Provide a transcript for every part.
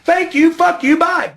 Thank you, fuck you, bye.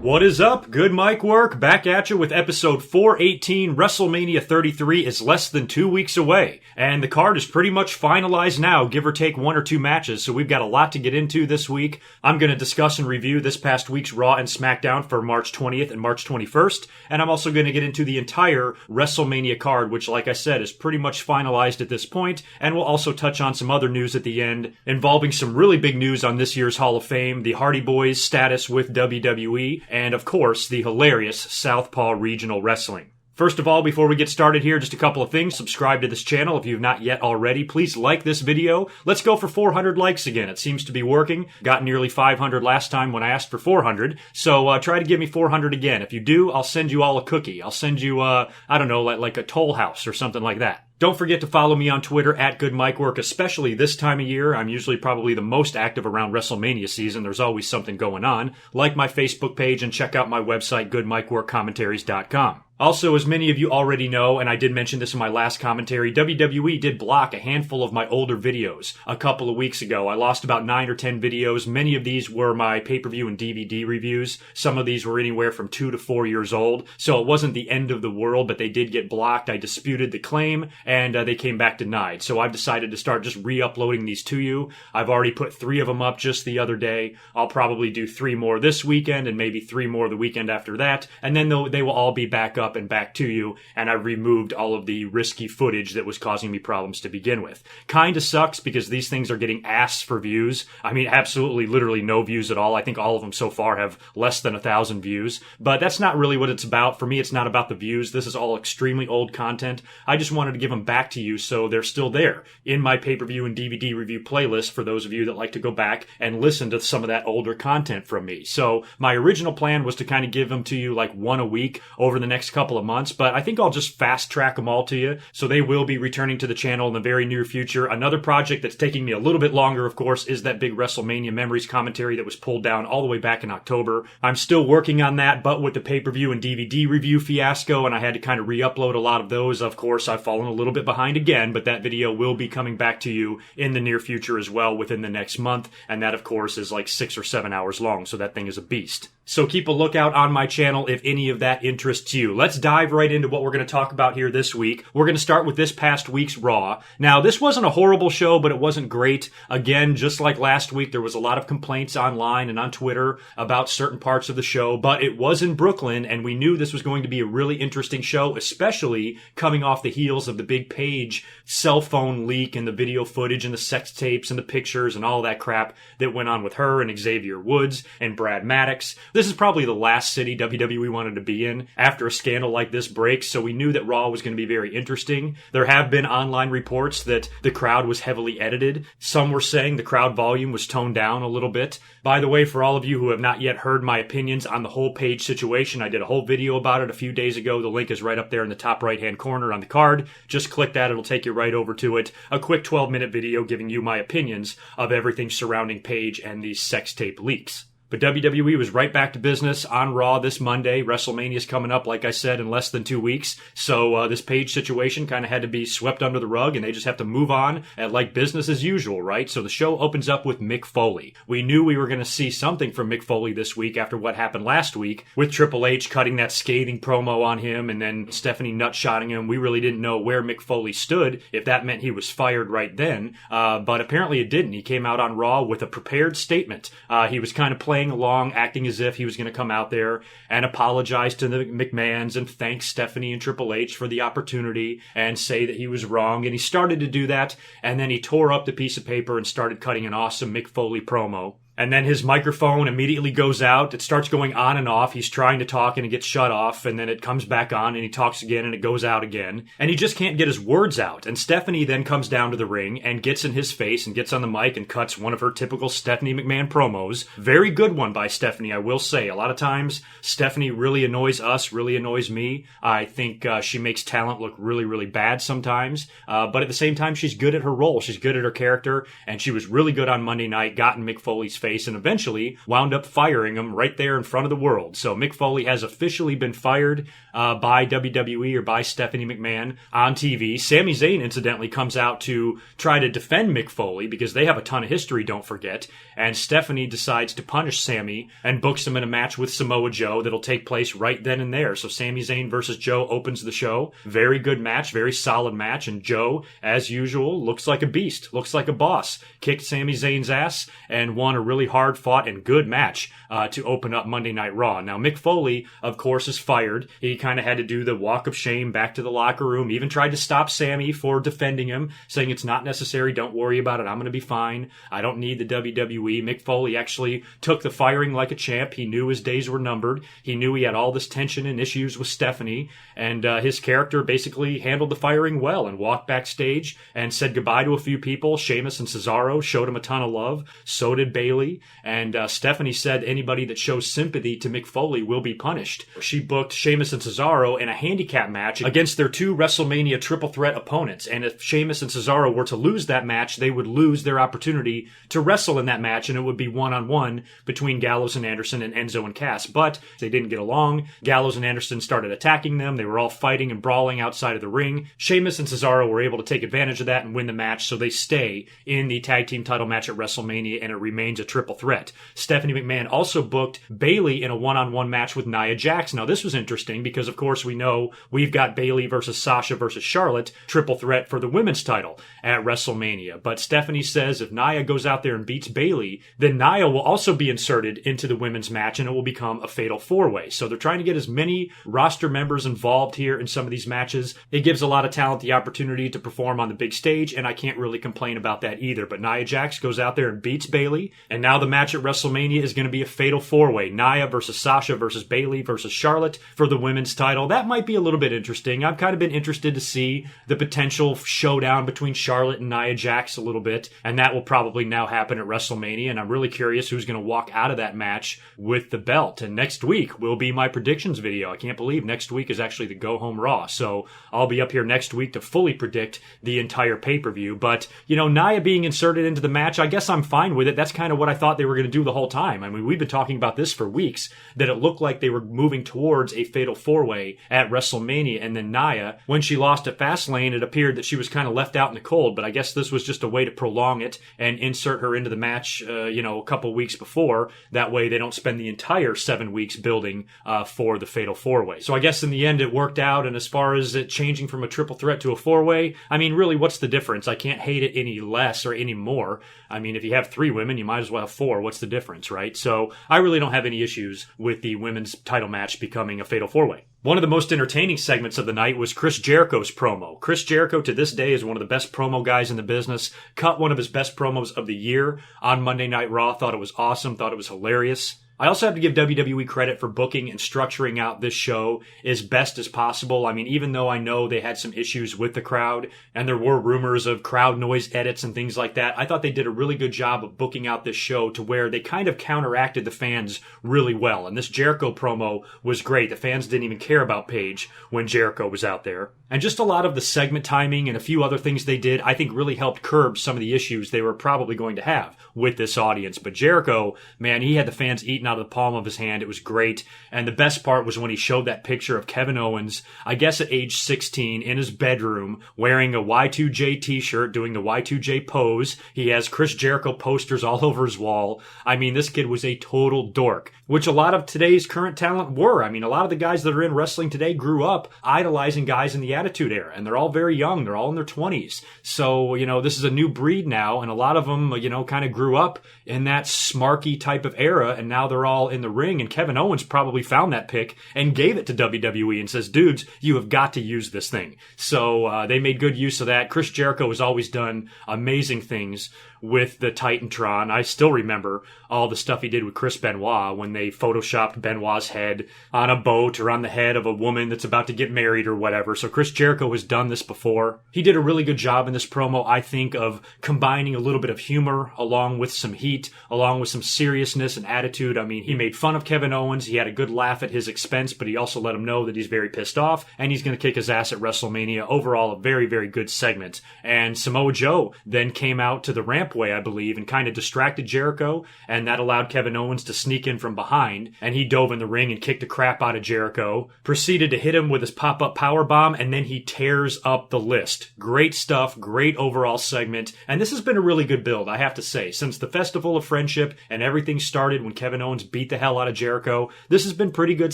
What is up? Good mic work. Back at you with episode 418. WrestleMania 33 is less than 2 weeks away, and the card is pretty much finalized now, give or take 1 or 2 matches, so we've got a lot to get into this week. I'm going to discuss and review this past week's Raw and SmackDown for March 20th and March 21st, and I'm also going to get into the entire WrestleMania card, which, like I said, is pretty much finalized at this point, and we'll also touch on some other news at the end, involving some really big news on this year's Hall of Fame, the Hardy Boys' status with WWE, and of course, the hilarious Southpaw Regional Wrestling. First of all, before we get started here, just a couple of things. Subscribe to this channel if you've not yet already. Please like this video. Let's go for 400 likes again. It seems to be working. Got nearly 500 last time when I asked for 400. So try to give me 400 again. If you do, I'll send you all a cookie. I'll send you, I don't know, like a toll house or something like that. Don't forget to follow me on Twitter at GoodMicWork, especially this time of year. I'm usually probably the most active around WrestleMania season. There's always something going on. Like my Facebook page and check out my website, GoodMicWorkCommentaries.com. Also, as many of you already know, and I did mention this in my last commentary, WWE did block a handful of my older videos a couple of weeks ago. I lost about 9 or 10 videos. Many of these were my pay-per-view and DVD reviews. Some of these were anywhere from 2 to 4 years old, so it wasn't the end of the world, but they did get blocked. I disputed the claim, and they came back denied. So I've decided to start just re-uploading these to you. I've already put 3 of them up just the other day. I'll probably do 3 more this weekend, and maybe 3 more the weekend after that, and then they will all be back up and back to you, and I removed all of the risky footage that was causing me problems to begin with. Kinda sucks because these things are getting ass for views. I mean, absolutely, literally no views at all. I think all of them so far have less than 1,000 views, but that's not really what it's about. For me, it's not about the views. This is all extremely old content. I just wanted to give them back to you so they're still there in my pay-per-view and DVD review playlist for those of you that like to go back and listen to some of that older content from me. So my original plan was to kind of give them to you like 1 a week over the next couple of months, but I think I'll just fast track them all to you. So they will be returning to the channel in the very near future. Another project that's taking me a little bit longer, of course, is that big WrestleMania Memories commentary that was pulled down all the way back in October. I'm still working on that, but with the pay-per-view and DVD review fiasco, and I had to kind of re-upload a lot of those, of course, I've fallen a little bit behind again, but that video will be coming back to you in the near future as well within the next month, and that, of course, is like 6 or 7 hours long, so that thing is a beast. So keep a lookout on my channel if any of that interests you. Let's dive right into what we're going to talk about here this week. We're going to start with this past week's Raw. Now, this wasn't a horrible show, but it wasn't great. Again, just like last week, there was a lot of complaints online and on Twitter about certain parts of the show, but it was in Brooklyn, and we knew this was going to be a really interesting show, especially coming off the heels of the big Paige cell phone leak and the video footage and the sex tapes and the pictures and all that crap that went on with her and Xavier Woods and Brad Maddox. This is probably the last city WWE wanted to be in after a scandal like this breaks, so we knew that Raw was going to be very interesting. There have been online reports that the crowd was heavily edited. Some were saying the crowd volume was toned down a little bit. By the way, for all of you who have not yet heard my opinions on the whole Paige situation, I did a whole video about it a few days ago. The link is right up there in the top right-hand corner on the card. Just click that, it'll take you right over to it. A quick 12-minute video giving you my opinions of everything surrounding Paige and these sex tape leaks. But WWE was right back to business on Raw this Monday. WrestleMania's coming up, like I said, in less than 2 weeks. So this Paige situation kind of had to be swept under the rug, and they just have to move on and like business as usual, right? So the show opens up with Mick Foley. We knew we were going to see something from Mick Foley this week after what happened last week with Triple H cutting that scathing promo on him and then Stephanie nutshotting him. We really didn't know where Mick Foley stood, if that meant he was fired right then. But apparently it didn't. He came out on Raw with a prepared statement. He was kind of playing along, acting as if he was going to come out there and apologize to the McMahons and thank Stephanie and Triple H for the opportunity and say that he was wrong. And he started to do that, and then he tore up the piece of paper and started cutting an awesome Mick Foley promo. And then his microphone immediately goes out. It starts going on and off. He's trying to talk and it gets shut off. And then it comes back on and he talks again and it goes out again. And he just can't get his words out. And Stephanie then comes down to the ring and gets in his face and gets on the mic and cuts one of her typical Stephanie McMahon promos. Very good one by Stephanie, I will say. A lot of times, Stephanie really annoys us, really annoys me. I think she makes talent look really, really bad sometimes. But at the same time, she's good at her role. She's good at her character. And she was really good on Monday night, got in Mick Foley's face and eventually wound up firing him right there in front of the world. So Mick Foley has officially been fired by WWE or by Stephanie McMahon on TV. Sami Zayn, incidentally, comes out to try to defend Mick Foley because they have a ton of history, don't forget. And Stephanie decides to punish Sami and books him in a match with Samoa Joe that'll take place right then and there. So Sami Zayn versus Joe opens the show. Very good match, very solid match. And Joe, as usual, looks like a beast, looks like a boss. Kicked Sami Zayn's ass and won a really hard fought and good match to open up Monday Night Raw. Now, Mick Foley, of course, is fired. He kind of had to do the walk of shame back to the locker room, even tried to stop Sami for defending him, saying it's not necessary, don't worry about it, I'm going to be fine, I don't need the WWE. Mick Foley actually took the firing like a champ. He knew his days were numbered. He knew he had all this tension and issues with Stephanie, and his character basically handled the firing well and walked backstage and said goodbye to a few people. Sheamus and Cesaro showed him a ton of love. So did Bayley. And Stephanie said anybody that shows sympathy to Mick Foley will be punished. She booked Sheamus and Cesaro in a handicap match against their two WrestleMania triple threat opponents. And if Sheamus and Cesaro were to lose that match, they would lose their opportunity to wrestle in that match, and it would be one-on-one between Gallows and Anderson and Enzo and Cass. But they didn't get along. Gallows and Anderson started attacking them. They were all fighting and brawling outside of the ring. Sheamus and Cesaro were able to take advantage of that and win the match, so they stay in the tag team title match at WrestleMania, and it remains a triple threat. Stephanie McMahon also booked Bayley in a one-on-one match with Nia Jax. Now, this was interesting because, of course, we know we've got Bayley versus Sasha versus Charlotte, triple threat for the women's title at WrestleMania. But Stephanie says if Nia goes out there and beats Bayley, then Nia will also be inserted into the women's match, and it will become a fatal four-way. So they're trying to get as many roster members involved here in some of these matches. It gives a lot of talent the opportunity to perform on the big stage, and I can't really complain about that either. But Nia Jax goes out there and beats Bayley, and now the match at WrestleMania is going to be a fatal four-way. Nia versus Sasha versus Bayley versus Charlotte for the women's title. That might be a little bit interesting. I've kind of been interested to see the potential showdown between Charlotte and Nia Jax a little bit, and that will probably now happen at WrestleMania, and I'm really curious who's going to walk out of that match with the belt. And next week will be my predictions video. I can't believe next week is actually the Go Home Raw, so I'll be up here next week to fully predict the entire pay-per-view. But, you know, Nia being inserted into the match, I guess I'm fine with it. That's kind of what I thought they were going to do the whole time. I mean, we've been talking about this for weeks, that it looked like they were moving towards a fatal four-way at WrestleMania, and then Nia, when she lost at Fastlane, it appeared that she was kind of left out in the cold, but I guess this was just a way to prolong it and insert her into the match, a couple weeks before. That way they don't spend the entire 7 weeks building for the fatal four-way. So I guess in the end it worked out, and as far as it changing from a triple threat to a four-way, I mean, really, what's the difference? I can't hate it any less or any more. I mean, if you have 3 women, you might as well have 4. What's the difference, right? So I really don't have any issues with the women's title match becoming a fatal four-way. One of the most entertaining segments of the night was Chris Jericho's promo. Chris Jericho, to this day, is one of the best promo guys in the business. Cut one of his best promos of the year on Monday Night Raw. Thought it was awesome. Thought it was hilarious. I also have to give WWE credit for booking and structuring out this show as best as possible. I mean, even though I know they had some issues with the crowd and there were rumors of crowd noise edits and things like that, I thought they did a really good job of booking out this show to where they kind of counteracted the fans really well. And this Jericho promo was great. The fans didn't even care about Paige when Jericho was out there. And just a lot of the segment timing and a few other things they did, I think really helped curb some of the issues they were probably going to have with this audience. But Jericho, man, he had the fans eating out of the palm of his hand. It was great. And the best part was when he showed that picture of Kevin Owens, I guess at age 16, in his bedroom, wearing a Y2J t-shirt, doing the Y2J pose. He has Chris Jericho posters all over his wall. I mean, this kid was a total dork, which a lot of today's current talent were. I mean, a lot of the guys that are in wrestling today grew up idolizing guys in the Attitude Era, and they're all very young. They're all in their 20s. So, this is a new breed now, and a lot of them, kind of grew up in that smarky type of era, and now they're all in the ring. And Kevin Owens probably found that pic and gave it to WWE and says, dudes, you have got to use this thing. So they made good use of that. Chris Jericho has always done amazing things with the Titantron. I still remember all the stuff he did with Chris Benoit when they photoshopped Benoit's head on a boat or on the head of a woman that's about to get married or whatever. So Chris Jericho has done this before. He did a really good job in this promo, I think, of combining a little bit of humor along with some heat, along with some seriousness and attitude. I mean, he made fun of Kevin Owens. He had a good laugh at his expense, but he also let him know that he's very pissed off, and he's going to kick his ass at WrestleMania. Overall, a very, very good segment. And Samoa Joe then came out to the rampway, I believe, and kind of distracted Jericho, and that allowed Kevin Owens to sneak in from behind, and he dove in the ring and kicked the crap out of Jericho, proceeded to hit him with his pop-up powerbomb, and then he tears up the list. Great stuff, great overall segment, and this has been a really good build, I have to say. Since the Festival of Friendship and everything started when Kevin Owens beat the hell out of Jericho, this has been pretty good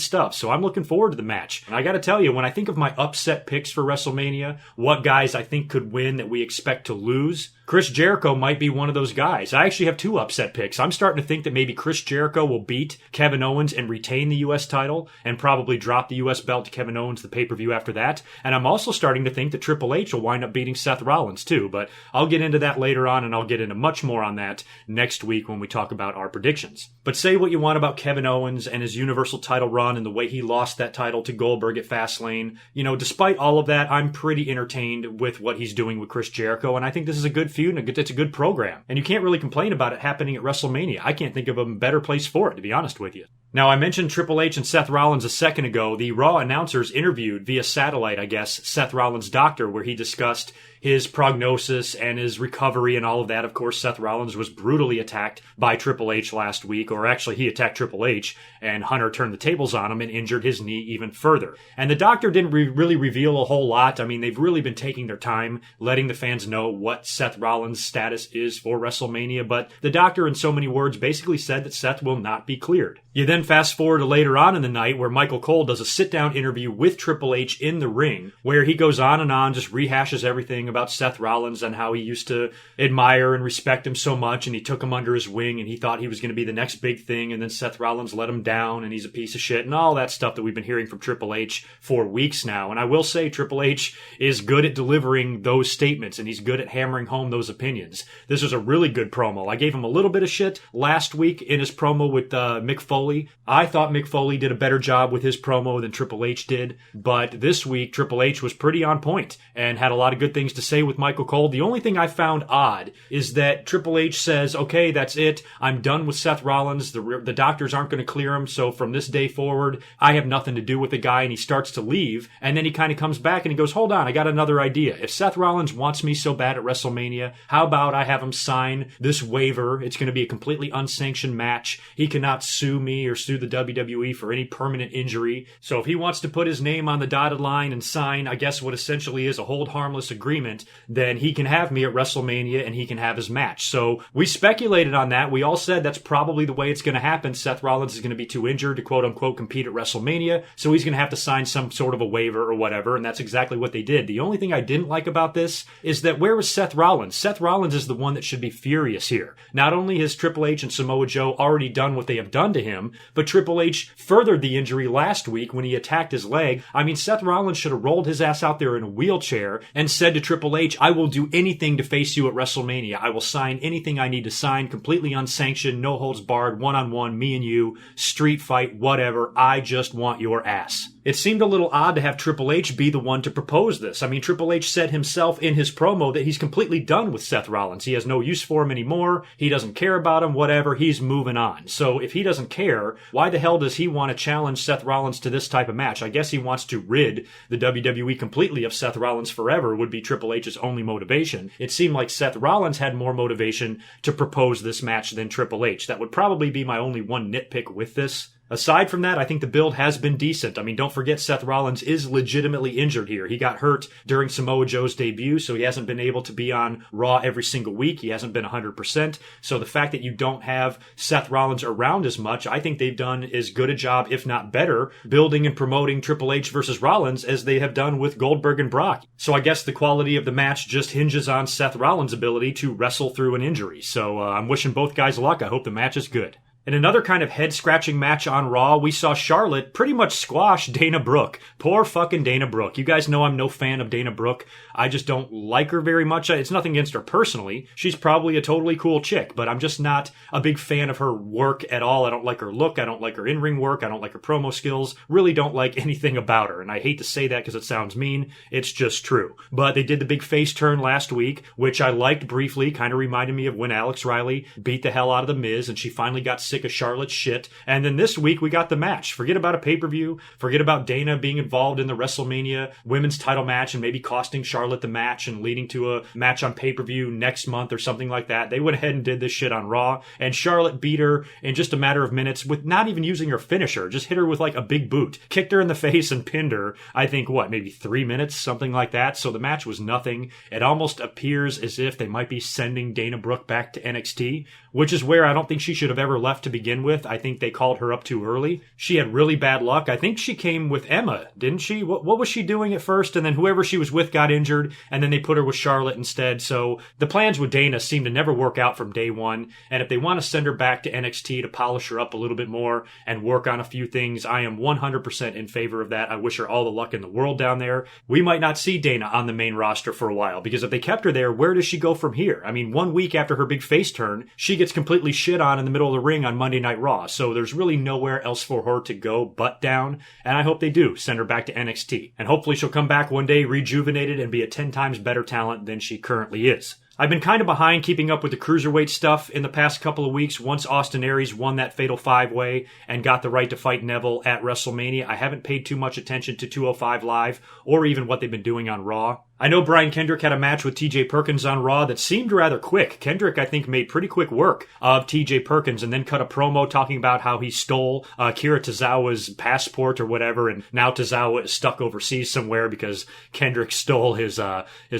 stuff, so I'm looking forward to the match. And I gotta tell you, when I think of my upset picks for WrestleMania, what guys I think could win that we expect to lose, Chris Jericho might be one of those guys. I actually have 2 upset picks. I'm starting to think that maybe Chris Jericho will beat Kevin Owens and retain the U.S. title and probably drop the U.S. belt to Kevin Owens the pay-per-view after that. And I'm also starting to think that Triple H will wind up beating Seth Rollins too. But I'll get into that later on, and I'll get into much more on that next week when we talk about our predictions. But say what you want about Kevin Owens and his Universal title run and the way he lost that title to Goldberg at Fastlane. You know, despite all of that, I'm pretty entertained with what he's doing with Chris Jericho, and I think this is a good feud and it's a good program. And you can't really complain about it happening at WrestleMania. I can't think of a better place for it, to be honest with you. Now, I mentioned Triple H and Seth Rollins a second ago. The Raw announcers interviewed via satellite, I guess, Seth Rollins' doctor, where he discussed his prognosis and his recovery and all of that. Of course, Seth Rollins was brutally attacked by Triple H last week, or actually he attacked Triple H, and Hunter turned the tables on him and injured his knee even further. And the doctor didn't really reveal a whole lot. I mean, they've really been taking their time letting the fans know what Seth Rollins' status is for WrestleMania, but the doctor in so many words basically said that Seth will not be cleared. You then fast forward to later on in the night where Michael Cole does a sit-down interview with Triple H in the ring, where he goes on, just rehashes everything about Seth Rollins and how he used to admire and respect him so much, and he took him under his wing and he thought he was going to be the next big thing, and then Seth Rollins let him down and he's a piece of shit and all that stuff that we've been hearing from Triple H for weeks now. And I will say Triple H is good at delivering those statements and he's good at hammering home those opinions. This was a really good promo. I gave him a little bit of shit last week in his promo with Mick Foley. I thought Mick Foley did a better job with his promo than Triple H did, but this week Triple H was pretty on point and had a lot of good things to say with Michael Cole. The only thing I found odd is that Triple H says, okay, that's it. I'm done with Seth Rollins. The doctors aren't going to clear him, so from this day forward, I have nothing to do with the guy, and he starts to leave, and then he kind of comes back and he goes, hold on, I got another idea. If Seth Rollins wants me so bad at WrestleMania, how about I have him sign this waiver? It's going to be a completely unsanctioned match. He cannot sue me or sue the WWE for any permanent injury. So if he wants to put his name on the dotted line and sign, I guess what essentially is a hold harmless agreement, then he can have me at WrestleMania and he can have his match. So we speculated on that. We all said that's probably the way it's going to happen. Seth Rollins is going to be too injured to quote unquote compete at WrestleMania, so he's going to have to sign some sort of a waiver or whatever, and that's exactly what they did. The only thing I didn't like about this is that where was Seth Rollins? Seth Rollins is the one that should be furious here. Not only has Triple H and Samoa Joe already done what they have done to him, but Triple H furthered the injury last week when he attacked his leg. I mean, Seth Rollins should have rolled his ass out there in a wheelchair and said to Triple H, I will do anything to face you at WrestleMania. I will sign anything I need to sign, completely unsanctioned, no holds barred, one-on-one, me and you, street fight, whatever. I just want your ass. It seemed a little odd to have Triple H be the one to propose this. I mean, Triple H said himself in his promo that he's completely done with Seth Rollins. He has no use for him anymore. He doesn't care about him, whatever. He's moving on. So if he doesn't care, why the hell does he want to challenge Seth Rollins to this type of match? I guess he wants to rid the WWE completely of Seth Rollins forever would be Triple H's only motivation. It seemed like Seth Rollins had more motivation to propose this match than Triple H. That would probably be my only one nitpick with this. Aside from that, I think the build has been decent. I mean, don't forget Seth Rollins is legitimately injured here. He got hurt during Samoa Joe's debut, so he hasn't been able to be on Raw every single week. He hasn't been 100%. So the fact that you don't have Seth Rollins around as much, I think they've done as good a job, if not better, building and promoting Triple H versus Rollins as they have done with Goldberg and Brock. So I guess the quality of the match just hinges on Seth Rollins' ability to wrestle through an injury. So I'm wishing both guys luck. I hope the match is good. In another kind of head-scratching match on Raw, we saw Charlotte pretty much squash Dana Brooke. Poor fucking Dana Brooke. You guys know I'm no fan of Dana Brooke. I just don't like her very much. It's nothing against her personally. She's probably a totally cool chick, but I'm just not a big fan of her work at all. I don't like her look. I don't like her in-ring work. I don't like her promo skills. Really don't like anything about her. And I hate to say that because it sounds mean. It's just true. But they did the big face turn last week, which I liked briefly. Kind of reminded me of when Alex Riley beat the hell out of The Miz, and she finally got sick sick of Charlotte's shit. And then this week we got the match. Forget about a pay-per-view. Forget about Dana being involved in the WrestleMania women's title match and maybe costing Charlotte the match and leading to a match on pay-per-view next month or something like that. They went ahead and did this shit on Raw, and Charlotte beat her in just a matter of minutes with not even using her finisher. Just hit her with like a big boot, kicked her in the face and pinned her. I think, maybe 3 minutes, something like that. So the match was nothing. It almost appears as if they might be sending Dana Brooke back to NXT, which is where I don't think she should have ever left to begin with. I think they called her up too early. She had really bad luck. I think she came with Emma, didn't she? What was she doing at first? And then whoever she was with got injured, and then they put her with Charlotte instead. So the plans with Dana seem to never work out from day one. And if they want to send her back to NXT to polish her up a little bit more and work on a few things, I am 100% in favor of that. I wish her all the luck in the world down there. We might not see Dana on the main roster for a while, because if they kept her there, where does she go from here? I mean, 1 week after her big face turn, she gets completely shit on in the middle of the ring on Monday Night Raw. So there's really nowhere else for her to go but down. And I hope they do send her back to NXT. And hopefully she'll come back one day rejuvenated and be a 10 times better talent than she currently is. I've been kind of behind keeping up with the cruiserweight stuff in the past couple of weeks. Once Austin Aries won that fatal 5-way and got the right to fight Neville at WrestleMania, I haven't paid too much attention to 205 Live or even what they've been doing on Raw. I know Brian Kendrick had a match with TJ Perkins on Raw that seemed rather quick. Kendrick, I think, made pretty quick work of TJ Perkins and then cut a promo talking about how he stole Kira Tozawa's passport or whatever, and now Tozawa is stuck overseas somewhere because Kendrick stole his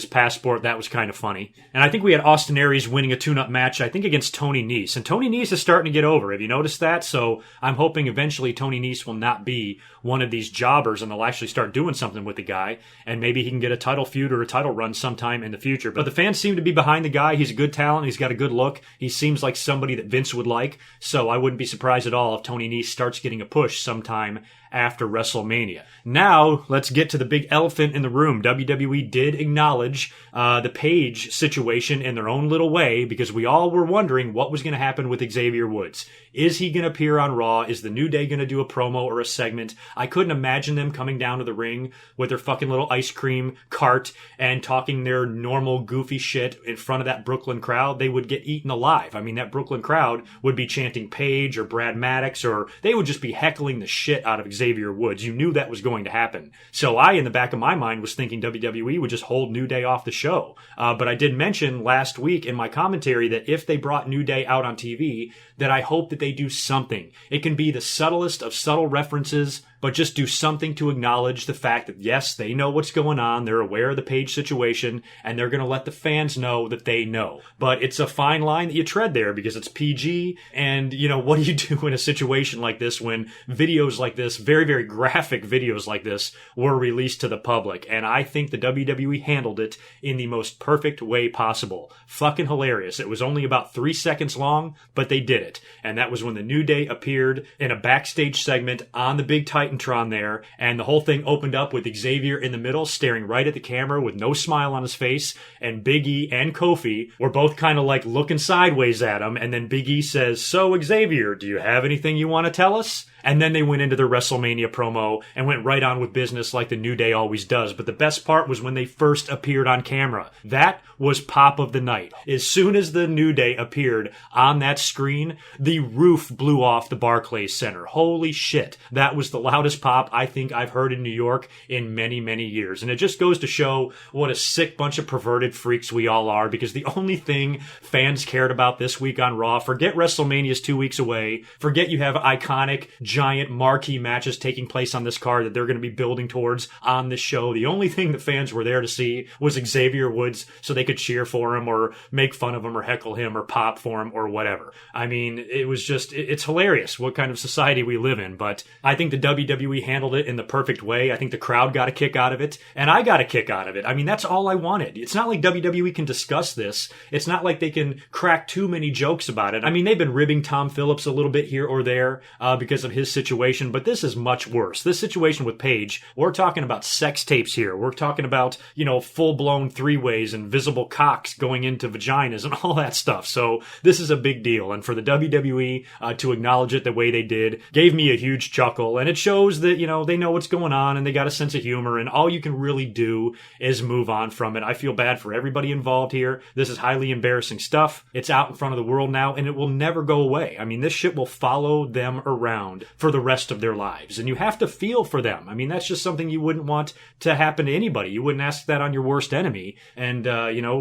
passport. That was kind of funny. And I think we had Austin Aries winning a tune-up match, I think, against Tony Nese. And Tony Nese is starting to get over. Have you noticed that? So I'm hoping eventually Tony Nese will not be one of these jobbers and they'll actually start doing something with the guy, and maybe he can get a title feud or a title run sometime in the future. But the fans seem to be behind the guy. He's a good talent. He's got a good look. He seems like somebody that Vince would like. So I wouldn't be surprised at all if Tony Nese starts getting a push sometime after WrestleMania. Now, let's get to the big elephant in the room. WWE did acknowledge the Paige situation in their own little way, because we all were wondering what was going to happen with Xavier Woods. Is he going to appear on Raw? Is the New Day going to do a promo or a segment? I couldn't imagine them coming down to the ring with their fucking little ice cream cart and talking their normal goofy shit in front of that Brooklyn crowd. They would get eaten alive. I mean, that Brooklyn crowd would be chanting Paige or Brad Maddox, or they would just be heckling the shit out of Xavier Woods. You knew that was going to happen. So I, in the back of my mind, was thinking WWE would just hold New Day off the show. But I did mention last week in my commentary that if they brought New Day out on TV, that I hope that they do something. It can be the subtlest of subtle references, but just do something to acknowledge the fact that, yes, they know what's going on, they're aware of the Paige situation, and they're going to let the fans know that they know. But it's a fine line that you tread there, because it's PG, and, what do you do in a situation like this when videos like this, very, very graphic videos like this, were released to the public? And I think the WWE handled it in the most perfect way possible. Fucking hilarious. It was only about 3 seconds long, but they did it. And that was when the New Day appeared in a backstage segment on the big Titantron there, and the whole thing opened up with Xavier in the middle, staring right at the camera with no smile on his face, and Big E and Kofi were both kind of like looking sideways at him, and then Big E says, "So Xavier, do you have anything you want to tell us?" And then they went into their WrestleMania promo and went right on with business like the New Day always does. But the best part was when they first appeared on camera. That was pop of the night. As soon as the New Day appeared on that screen, the roof blew off the Barclays Center. Holy shit. That was the loudest pop I think I've heard in New York in many, many years. And it just goes to show what a sick bunch of perverted freaks we all are, because the only thing fans cared about this week on Raw, forget WrestleMania's 2 weeks away, forget you have iconic, giant marquee matches taking place on this card that they're going to be building towards on this show. The only thing the fans were there to see was Xavier Woods, so they could cheer for him or make fun of him or heckle him or pop for him or whatever. I mean, it was just, it's hilarious what kind of society we live in, but I think the WWE handled it in the perfect way. I think the crowd got a kick out of it, and I got a kick out of it. I mean, that's all I wanted. It's not like WWE can discuss this. It's not like they can crack too many jokes about it. I mean, they've been ribbing Tom Phillips a little bit here or there because of his situation, but this is much worse. This situation with Paige, we're talking about sex tapes here. We're talking about, full-blown three-ways and visible cocks going into vaginas and all that stuff. So this is a big deal. And for the WWE to acknowledge it the way they did gave me a huge chuckle. And it shows shows that, they know what's going on and they got a sense of humor, and all you can really do is move on from it. I feel bad for everybody involved here. This is highly embarrassing stuff. It's out in front of the world now, and it will never go away. I mean, this shit will follow them around for the rest of their lives, and you have to feel for them. I mean, that's just something you wouldn't want to happen to anybody. You wouldn't ask that on your worst enemy. And,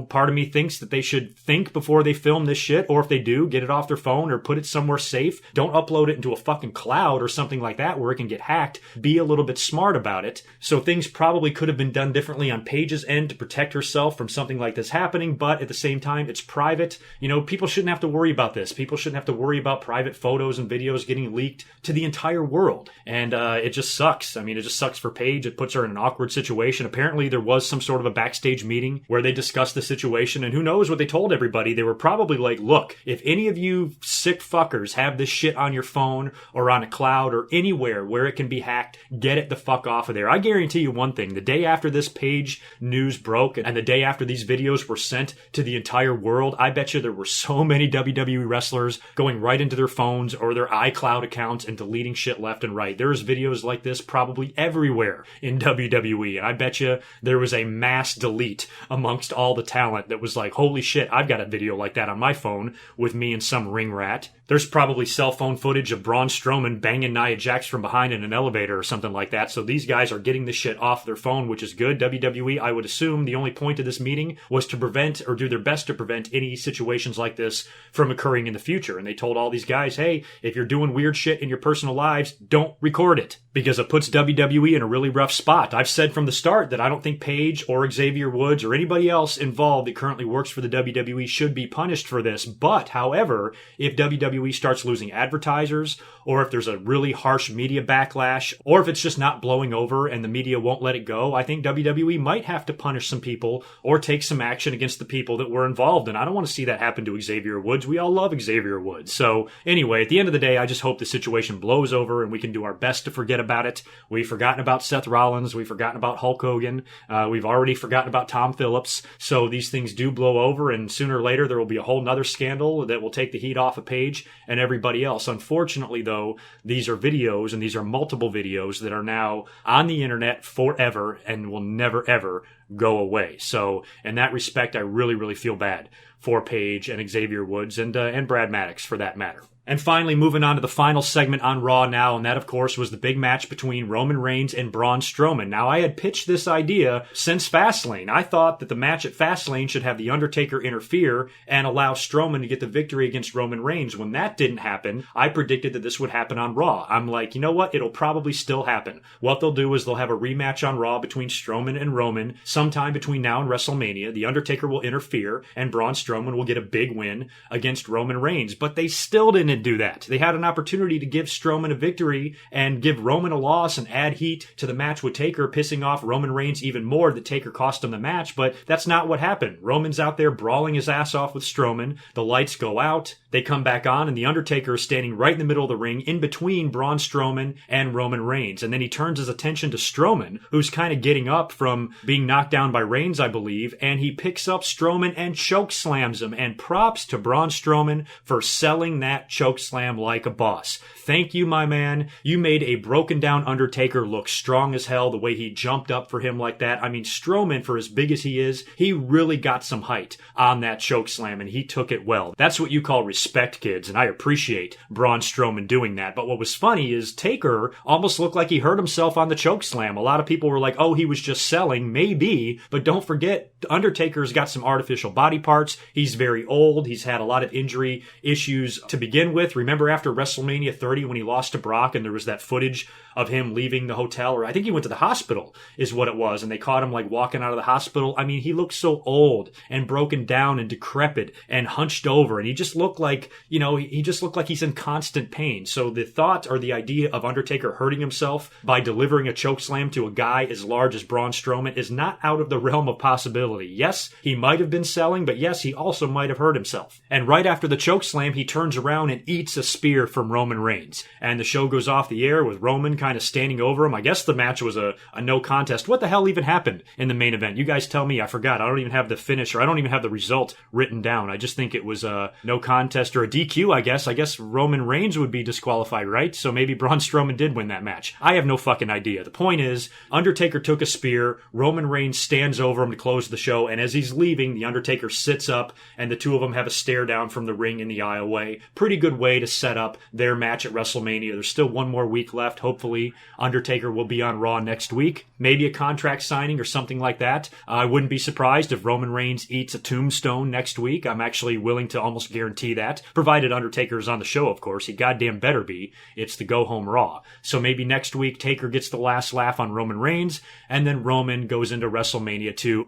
part of me thinks that they should think before they film this shit, or if they do, get it off their phone or put it somewhere safe. Don't upload it into a fucking cloud or something like that where it can get hacked. Be a little bit smart about it. So things probably could have been done differently on Paige's end to protect herself from something like this happening, but at the same time, it's private. People shouldn't have to worry about this. People shouldn't have to worry about private photos and videos getting leaked to the entire world. And it just sucks. I mean, it just sucks for Paige. It puts her in an awkward situation. Apparently, there was some sort of a backstage meeting where they discussed the situation, and who knows what they told everybody. They were probably like, look, if any of you sick fuckers have this shit on your phone or on a cloud or anywhere where it can be hacked, get it the fuck off of there. I guarantee you one thing. The day after this Paige news broke and the day after these videos were sent to the entire world, I bet you there were so many WWE wrestlers going right into their phones or their iCloud accounts and deleting shit left and right. There's videos like this probably everywhere in WWE, and I bet you there was a mass delete amongst all the talent that was like, holy shit, I've got a video like that on my phone with me and some ring rat. There's probably cell phone footage of Braun Strowman banging Nia Jax from behind in an elevator or something like that. So these guys are getting this shit off their phone, which is good. WWE, I would assume the only point of this meeting was to prevent or do their best to prevent any situations like this from occurring in the future. And they told all these guys, hey, if you're doing weird shit in your personal lives, don't record it, because it puts WWE in a really rough spot. I've said from the start that I don't think Paige or Xavier Woods or anybody else involved that currently works for the WWE should be punished for this. But, however, if WWE starts losing advertisers, or if there's a really harsh media backlash, or if it's just not blowing over and the media won't let it go, I think WWE might have to punish some people or take some action against the people that were involved. And I don't want to see that happen to Xavier Woods. We all love Xavier Woods. So anyway, at the end of the day, I just hope the situation blows over and we can do our best to forget about it. We've forgotten about Seth Rollins. We've forgotten about Hulk Hogan. We've already forgotten about Tom Phillips. So these things do blow over, and sooner or later there will be a whole nother scandal that will take the heat off of Paige and everybody else. Unfortunately, though, these are videos, and these are multiple videos that are now on the internet forever and will never, ever go away. So in that respect, I really, really feel bad for Paige and Xavier Woods and Brad Maddox for that matter. And finally, moving on to the final segment on Raw now, and that, of course, was the big match between Roman Reigns and Braun Strowman. Now, I had pitched this idea since Fastlane. I thought that the match at Fastlane should have The Undertaker interfere and allow Strowman to get the victory against Roman Reigns. When that didn't happen, I predicted that this would happen on Raw. I'm like, you know what? It'll probably still happen. What they'll do is they'll have a rematch on Raw between Strowman and Roman sometime between now and WrestleMania. The Undertaker will interfere, and Braun Strowman will get a big win against Roman Reigns. But they still didn't do that. They had an opportunity to give Strowman a victory and give Roman a loss and add heat to the match with Taker, pissing off Roman Reigns even more that Taker cost him the match, but that's not what happened. Roman's out there brawling his ass off with Strowman. The lights go out. They come back on, and The Undertaker is standing right in the middle of the ring in between Braun Strowman and Roman Reigns. And then he turns his attention to Strowman, who's kind of getting up from being knocked down by Reigns, I believe, and he picks up Strowman and choke slams him. And props to Braun Strowman for selling that choke slam like a boss. Thank you, my man. You made a broken down Undertaker look strong as hell the way he jumped up for him like that. I mean, Strowman, for as big as he is, he really got some height on that choke slam, and he took it well. That's what you call respect, kids, and I appreciate Braun Strowman doing that. But what was funny is Taker almost looked like he hurt himself on the choke slam. A lot of people were like, oh, he was just selling. Maybe, but don't forget, Undertaker's got some artificial body parts. He's very old. He's had a lot of injury issues to begin with. Remember after WrestleMania 30 when he lost to Brock and there was that footage of him leaving the hotel, or I think he went to the hospital is what it was, and they caught him like walking out of the hospital. I mean, he looked so old and broken down and decrepit and hunched over, and he just looked like, you know, he just looked like he's in constant pain. So the thought or the idea of Undertaker hurting himself by delivering a chokeslam to a guy as large as Braun Strowman is not out of the realm of possibility. Yes, he might have been selling, but yes, he also might have hurt himself. And right after the chokeslam, he turns around and eats a spear from Roman Reigns. And the show goes off the air with Roman kind of standing over him. I guess the match was a no contest. What the hell even happened in the main event? You guys tell me. I forgot. I don't even have the finish, or I don't even have the result written down. I just think it was a no contest or a DQ, I guess. I guess Roman Reigns would be disqualified, right? So maybe Braun Strowman did win that match. I have no fucking idea. The point is, Undertaker took a spear. Roman Reigns stands over him to close the show, and as he's leaving, the Undertaker sits up, and the two of them have a stare down from the ring in the aisleway. Pretty good way to set up their match at WrestleMania. There's still one more week left. Hopefully, Undertaker will be on Raw next week. Maybe a contract signing or something like that. I wouldn't be surprised if Roman Reigns eats a tombstone next week. I'm actually willing to almost guarantee that, provided Undertaker's on the show, of course. He goddamn better be. It's the go-home Raw. So maybe next week, Taker gets the last laugh on Roman Reigns, and then Roman goes into WrestleMania to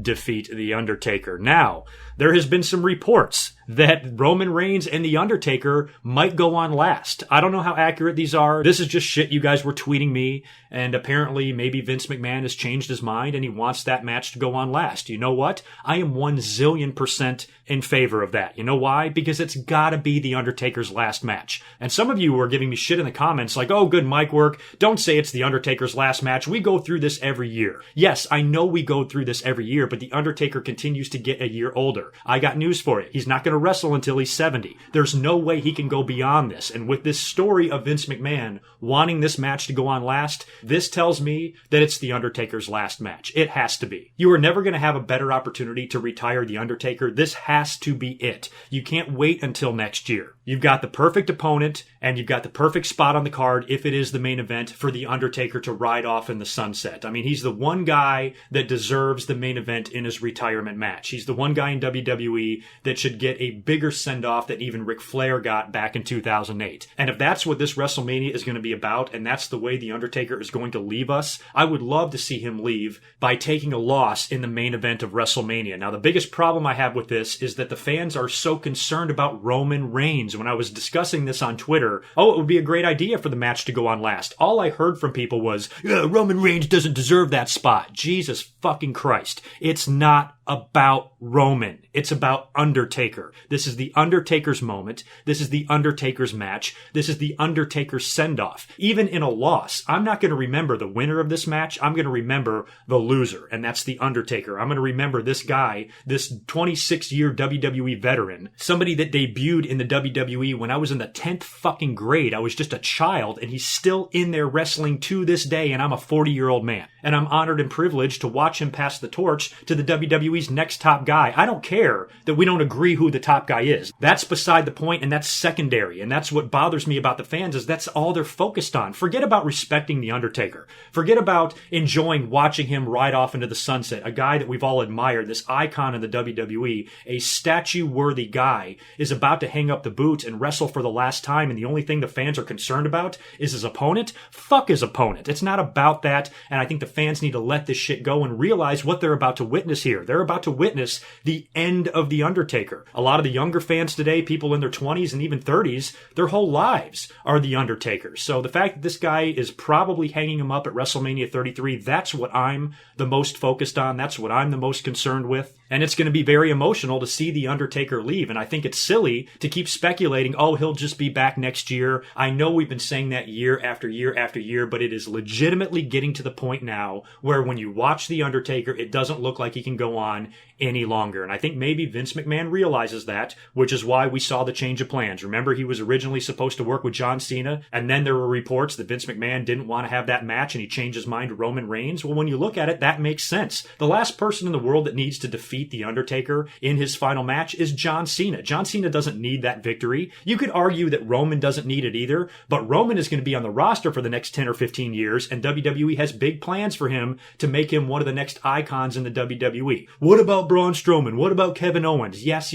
defeat The Undertaker. Now, there has been some reports that Roman Reigns and The Undertaker might go on last. I don't know how accurate these are. This is just shit you guys were tweeting me, and apparently maybe Vince McMahon has changed his mind and he wants that match to go on last. You know what? I am 1,000,000,000% in favor of that. You know why? Because it's gotta be The Undertaker's last match. And some of you were giving me shit in the comments like, oh, good mic work. Don't say it's The Undertaker's last match. We go through this every year. Yes, I know we go through this every year, but The Undertaker continues to get a year older. I got news for you. He's not going to wrestle until he's 70. There's no way he can go beyond this. And with this story of Vince McMahon wanting this match to go on last, this tells me that it's The Undertaker's last match. It has to be. You are never going to have a better opportunity to retire The Undertaker. This has to be it. You can't wait until next year. You've got the perfect opponent, and you've got the perfect spot on the card, if it is the main event, for The Undertaker to ride off in the sunset. I mean, he's the one guy that deserves the main event in his retirement match. He's the one guy in WWE that should get a bigger send-off than even Ric Flair got back in 2008. And if that's what this WrestleMania is going to be about, and that's the way The Undertaker is going to leave us, I would love to see him leave by taking a loss in the main event of WrestleMania. Now, the biggest problem I have with this is that the fans are so concerned about Roman Reigns. When I was discussing this on Twitter, oh, it would be a great idea for the match to go on last. All I heard from people was, Roman Reigns doesn't deserve that spot. Jesus fucking Christ. It's not about Roman. It's about Undertaker. This is The Undertaker's moment. This is The Undertaker's match. This is The Undertaker's send-off. Even in a loss, I'm not going to remember the winner of this match. I'm going to remember the loser, and that's The Undertaker. I'm going to remember this guy, this 26-year WWE veteran, somebody that debuted in the WWE when I was in the 10th fucking grade. I was just a child, and he's still in there wrestling to this day, and I'm a 40-year-old man. And I'm honored and privileged to watch him pass the torch to the WWE's next top guy. I don't care that we don't agree who the top guy is. That's beside the point, and that's secondary. And that's what bothers me about the fans, is that's all they're focused on. Forget about respecting The Undertaker. Forget about enjoying watching him ride off into the sunset. A guy that we've all admired, this icon in the WWE, a statue-worthy guy, is about to hang up the boots and wrestle for the last time, and the only thing the fans are concerned about is his opponent? Fuck his opponent. It's not about that, and I think the fans need to let this shit go and realize what they're about to witness here. They're about to witness the end of The Undertaker. A lot of the younger fans today, people in their 20s and even 30s, their whole lives are The Undertaker. So the fact that this guy is probably hanging him up at WrestleMania 33, that's what I'm the most focused on. That's what I'm the most concerned with. And it's going to be very emotional to see The Undertaker leave. And I think it's silly to keep speculating, oh, he'll just be back next year. I know we've been saying that year after year after year, but it is legitimately getting to the point now where when you watch The Undertaker, it doesn't look like he can go on any longer. And I think maybe Vince McMahon realizes that, which is why we saw the change of plans. Remember, he was originally supposed to work with John Cena, and then there were reports that Vince McMahon didn't want to have that match, and he changed his mind to Roman Reigns. Well, when you look at it, that makes sense. The last person in the world that needs to defeat The Undertaker in his final match is John Cena. John Cena doesn't need that victory. You could argue that Roman doesn't need it either, but Roman is going to be on the roster for the next 10 or 15 years, and WWE has big plans for him to make him one of the next icons in the WWE. What about Braun Strowman? What about Kevin Owens? Yes,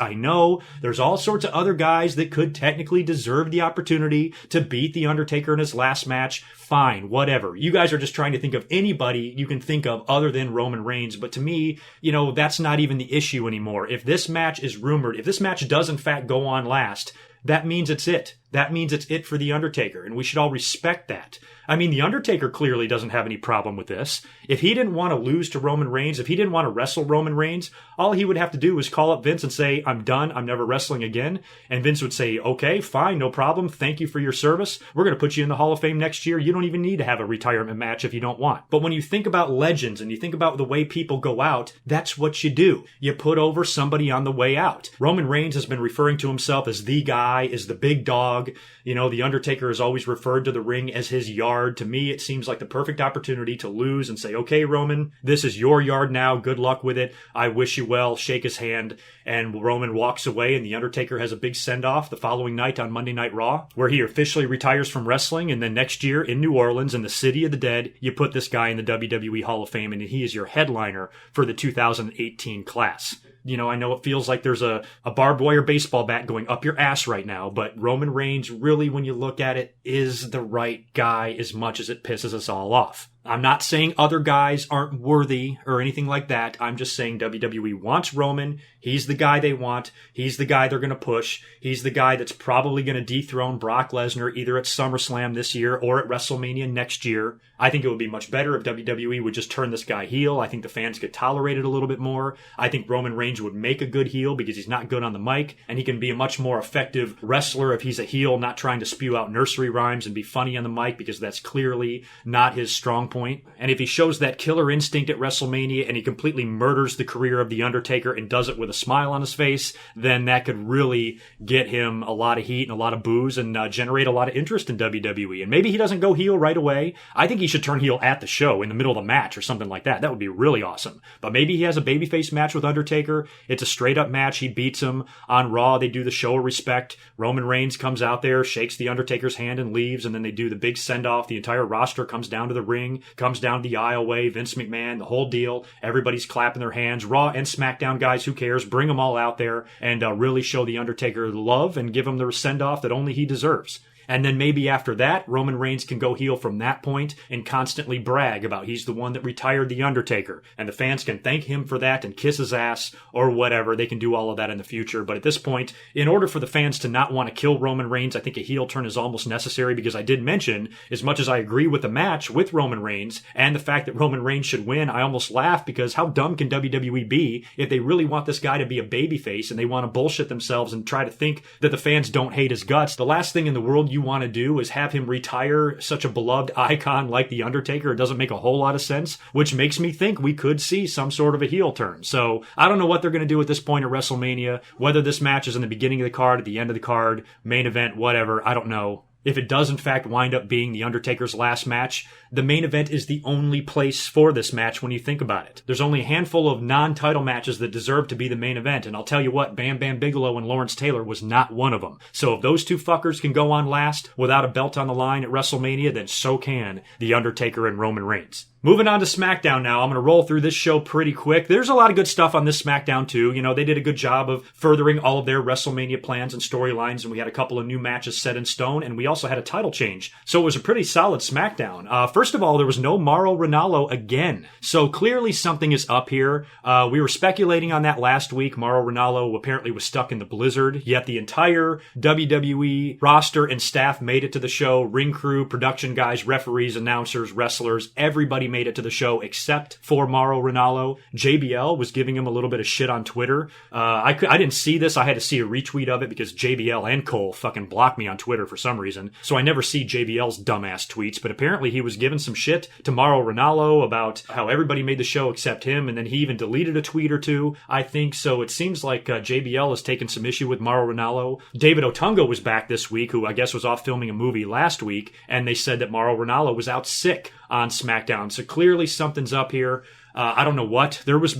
I know. There's all sorts of other guys that could technically deserve the opportunity to beat The Undertaker in his last match. Fine, whatever. You guys are just trying to think of anybody you can think of other than Roman Reigns, but to me, that's not even the issue anymore. If this match is rumored, if this match does in fact go on last, that means it's it. That means it's it for The Undertaker, and we should all respect that. I mean, The Undertaker clearly doesn't have any problem with this. If he didn't want to lose to Roman Reigns, if he didn't want to wrestle Roman Reigns, all he would have to do was call up Vince and say, I'm done, I'm never wrestling again. And Vince would say, okay, fine, no problem, thank you for your service. We're going to put you in the Hall of Fame next year. You don't even need to have a retirement match if you don't want. But when you think about legends and you think about the way people go out, that's what you do. You put over somebody on the way out. Roman Reigns has been referring to himself as the guy, as the big dog. You know, The Undertaker has always referred to the ring as his yard. To me, it seems like the perfect opportunity to lose and say, okay, Roman, this is your yard now. Good luck with it. I wish you well. Shake his hand. And Roman walks away, and The Undertaker has a big send-off the following night on Monday Night Raw, where he officially retires from wrestling. And then next year in New Orleans, in the City of the Dead, you put this guy in the WWE Hall of Fame, and he is your headliner for the 2018 class. You know, I know it feels like there's a barbed wire baseball bat going up your ass right now, but Roman Reigns really, when you look at it, is the right guy as much as it pisses us all off. I'm not saying other guys aren't worthy or anything like that. I'm just saying WWE wants Roman. He's the guy they want. He's the guy they're going to push. He's the guy that's probably going to dethrone Brock Lesnar either at SummerSlam this year or at WrestleMania next year. I think it would be much better if WWE would just turn this guy heel. I think the fans could tolerate it a little bit more. I think Roman Reigns would make a good heel because he's not good on the mic, and he can be a much more effective wrestler if he's a heel, not trying to spew out nursery rhymes and be funny on the mic, because that's clearly not his strong point. And if he shows that killer instinct at WrestleMania and he completely murders the career of The Undertaker and does it with a smile on his face, then that could really get him a lot of heat and a lot of boos and generate a lot of interest in WWE. And maybe he doesn't go heel right away. I think he should turn heel at the show in the middle of the match or something like that. That would be really awesome. But maybe he has a babyface match with Undertaker. It's a straight up match. He beats him on Raw. They do the show of respect. Roman Reigns comes out there, shakes The Undertaker's hand and leaves. And then they do the big send off. The entire roster comes down to the ring, comes down the aisleway, Vince McMahon, the whole deal. Everybody's clapping their hands. Raw and SmackDown guys, who cares? Bring them all out there and really show The Undertaker love and give him the send-off that only he deserves. And then maybe after that, Roman Reigns can go heel from that point and constantly brag about he's the one that retired The Undertaker. And the fans can thank him for that and kiss his ass or whatever. They can do all of that in the future. But at this point, in order for the fans to not want to kill Roman Reigns, I think a heel turn is almost necessary, because I did mention, as much as I agree with the match with Roman Reigns and the fact that Roman Reigns should win, I almost laugh, because how dumb can WWE be if they really want this guy to be a babyface and they want to bullshit themselves and try to think that the fans don't hate his guts? The last thing in the world you want to do is have him retire such a beloved icon like The Undertaker. It doesn't make a whole lot of sense, which makes me think we could see some sort of a heel turn. So I don't know what they're going to do at this point at WrestleMania, whether this match is in the beginning of the card, at the end of the card, main event, whatever. I don't know. If it does, in fact, wind up being The Undertaker's last match, the main event is the only place for this match when you think about it. There's only a handful of non-title matches that deserve to be the main event, and I'll tell you what, Bam Bam Bigelow and Lawrence Taylor was not one of them. So if those two fuckers can go on last without a belt on the line at WrestleMania, then so can The Undertaker and Roman Reigns. Moving on to SmackDown now. I'm going to roll through this show pretty quick. There's a lot of good stuff on this SmackDown too. You know, they did a good job of furthering all of their WrestleMania plans and storylines, and we had a couple of new matches set in stone, and we also had a title change. So it was a pretty solid SmackDown. First of all, there was no Mauro Ranallo again. So clearly something is up here. We were speculating on that last week. Mauro Ranallo apparently was stuck in the blizzard, yet the entire WWE roster and staff made it to the show. Ring crew, production guys, referees, announcers, wrestlers, everybody made it to the show except for Mauro Ranallo. JBL was giving him a little bit of shit on Twitter. I didn't see this. I had to see a retweet of it because JBL and Cole fucking blocked me on Twitter for some reason. So I never see JBL's dumbass tweets, but apparently he was giving some shit to Mauro Ranallo about how everybody made the show except him, and then he even deleted a tweet or two, I think. So it seems like JBL has taken some issue with Mauro Ranallo. David Otunga was back this week, who I guess was off filming a movie last week, and they said that Mauro Ranallo was out sick on SmackDown. So clearly something's up here. I don't know what. There was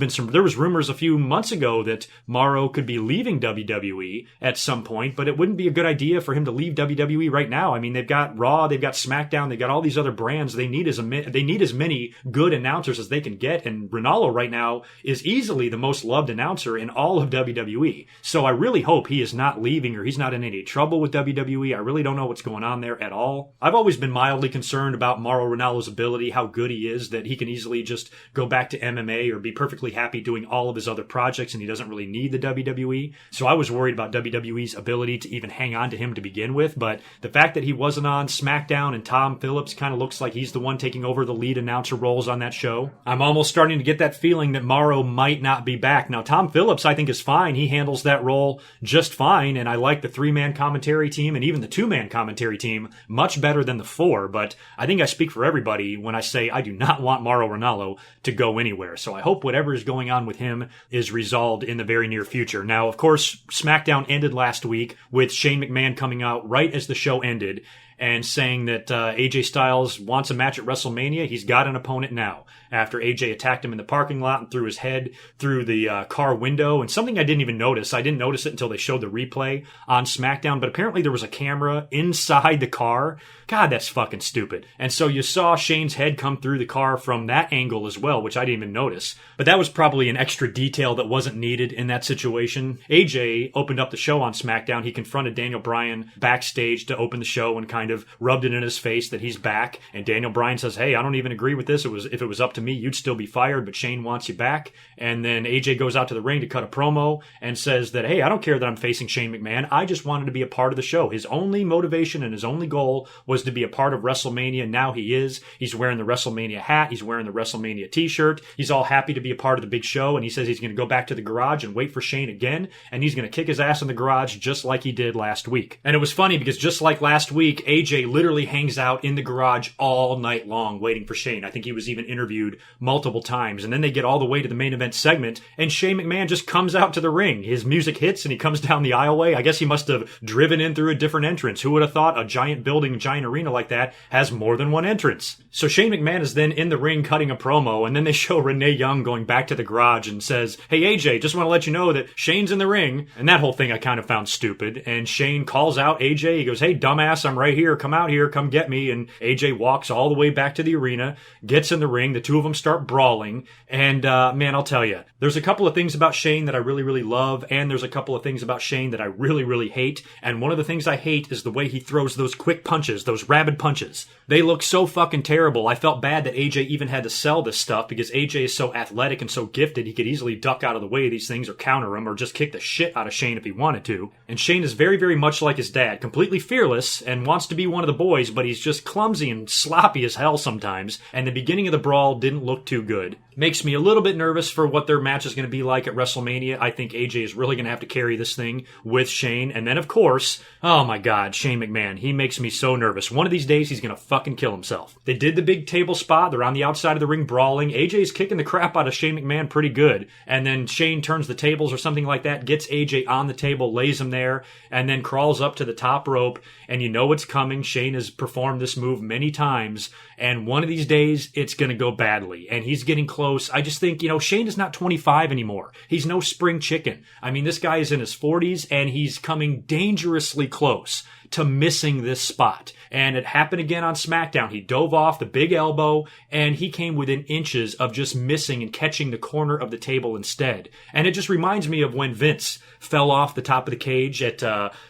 rumors a few months ago that Mauro could be leaving WWE at some point, but it wouldn't be a good idea for him to leave WWE right now. I mean, they've got Raw, they've got SmackDown, they've got all these other brands. They need as many good announcers as they can get, and Ranallo right now is easily the most loved announcer in all of WWE. So I really hope he is not leaving, or he's not in any trouble with WWE. I really don't know what's going on there at all. I've always been mildly concerned about Mauro Ranallo's ability, how good he is, that he can easily just go back back to MMA or be perfectly happy doing all of his other projects, and he doesn't really need the WWE. So I was worried about WWE's ability to even hang on to him to begin with. But the fact that he wasn't on SmackDown and Tom Phillips kind of looks like he's the one taking over the lead announcer roles on that show, I'm almost starting to get that feeling that Mauro might not be back. Now, Tom Phillips, I think, is fine. He handles that role just fine, and I like the 3-man commentary team and even the 2-man commentary team much better than the 4, but I think I speak for everybody when I say I do not want Mauro Ranallo to go anywhere. So I hope whatever is going on with him is resolved in the very near future. Now, of course, SmackDown ended last week with Shane McMahon coming out right as the show ended and saying that AJ Styles wants a match at WrestleMania. He's got an opponent now, after AJ attacked him in the parking lot and threw his head through the car window. And something I didn't even notice. I didn't notice it until they showed the replay on SmackDown, but apparently there was a camera inside the car. God, that's fucking stupid. And so you saw Shane's head come through the car from that angle as well, which I didn't even notice. But that was probably an extra detail that wasn't needed in that situation. AJ opened up the show on SmackDown. He confronted Daniel Bryan backstage to open the show and kind of rubbed it in his face that he's back. And Daniel Bryan says, hey, I don't even agree with this. If it was up to me, you'd still be fired, but Shane wants you back. And then AJ goes out to the ring to cut a promo and says that, hey, I don't care that I'm facing Shane McMahon. I just wanted to be a part of the show. His only motivation and his only goal was to be a part of WrestleMania. Now he is. He's wearing the WrestleMania hat. He's wearing the WrestleMania t-shirt. He's all happy to be a part of the big show. And he says he's going to go back to the garage and wait for Shane again. And he's going to kick his ass in the garage just like he did last week. And it was funny because just like last week, AJ literally hangs out in the garage all night long waiting for Shane. I think he was even interviewed multiple times. And then they get all the way to the main event segment and Shane McMahon just comes out to the ring. His music hits and he comes down the aisleway. I guess he must have driven in through a different entrance. Who would have thought a giant building, a giant arena like that has more than one entrance? So Shane McMahon is then in the ring cutting a promo, and then they show Renee Young going back to the garage and says, hey AJ, just want to let you know that Shane's in the ring. And that whole thing I kind of found stupid. And Shane calls out AJ. He goes, hey dumbass, I'm right here. Come out here. Come get me. And AJ walks all the way back to the arena, gets in the ring. The two of them start brawling. And man, I'll tell you, there's a couple of things about Shane that I really, really love. And there's a couple of things about Shane that I really, really hate. And one of the things I hate is the way he throws those quick punches, those rabid punches. They look so fucking terrible. I felt bad that AJ even had to sell this stuff because AJ is so athletic and so gifted, he could easily duck out of the way of these things or counter them or just kick the shit out of Shane if he wanted to. And Shane is very, very much like his dad, completely fearless and wants to be one of the boys, but he's just clumsy and sloppy as hell sometimes. And the beginning of the brawl didn't look too good. Makes me a little bit nervous for what their match is going to be like at WrestleMania. I think AJ is really going to have to carry this thing with Shane. And then, of course, oh my God, Shane McMahon. He makes me so nervous. One of these days, he's going to fucking kill himself. They did the big table spot. They're on the outside of the ring brawling. AJ's kicking the crap out of Shane McMahon pretty good. And then Shane turns the tables or something like that, gets AJ on the table, lays him there, and then crawls up to the top rope. And you know it's coming. Shane has performed this move many times. And one of these days, it's going to go badly. And he's getting close. I just think, Shane is not 25 anymore. He's no spring chicken. I mean, this guy is in his 40s and he's coming dangerously close to missing this spot. And it happened again on SmackDown. He dove off the big elbow and he came within inches of just missing and catching the corner of the table instead. And it just reminds me of when Vince fell off the top of the cage at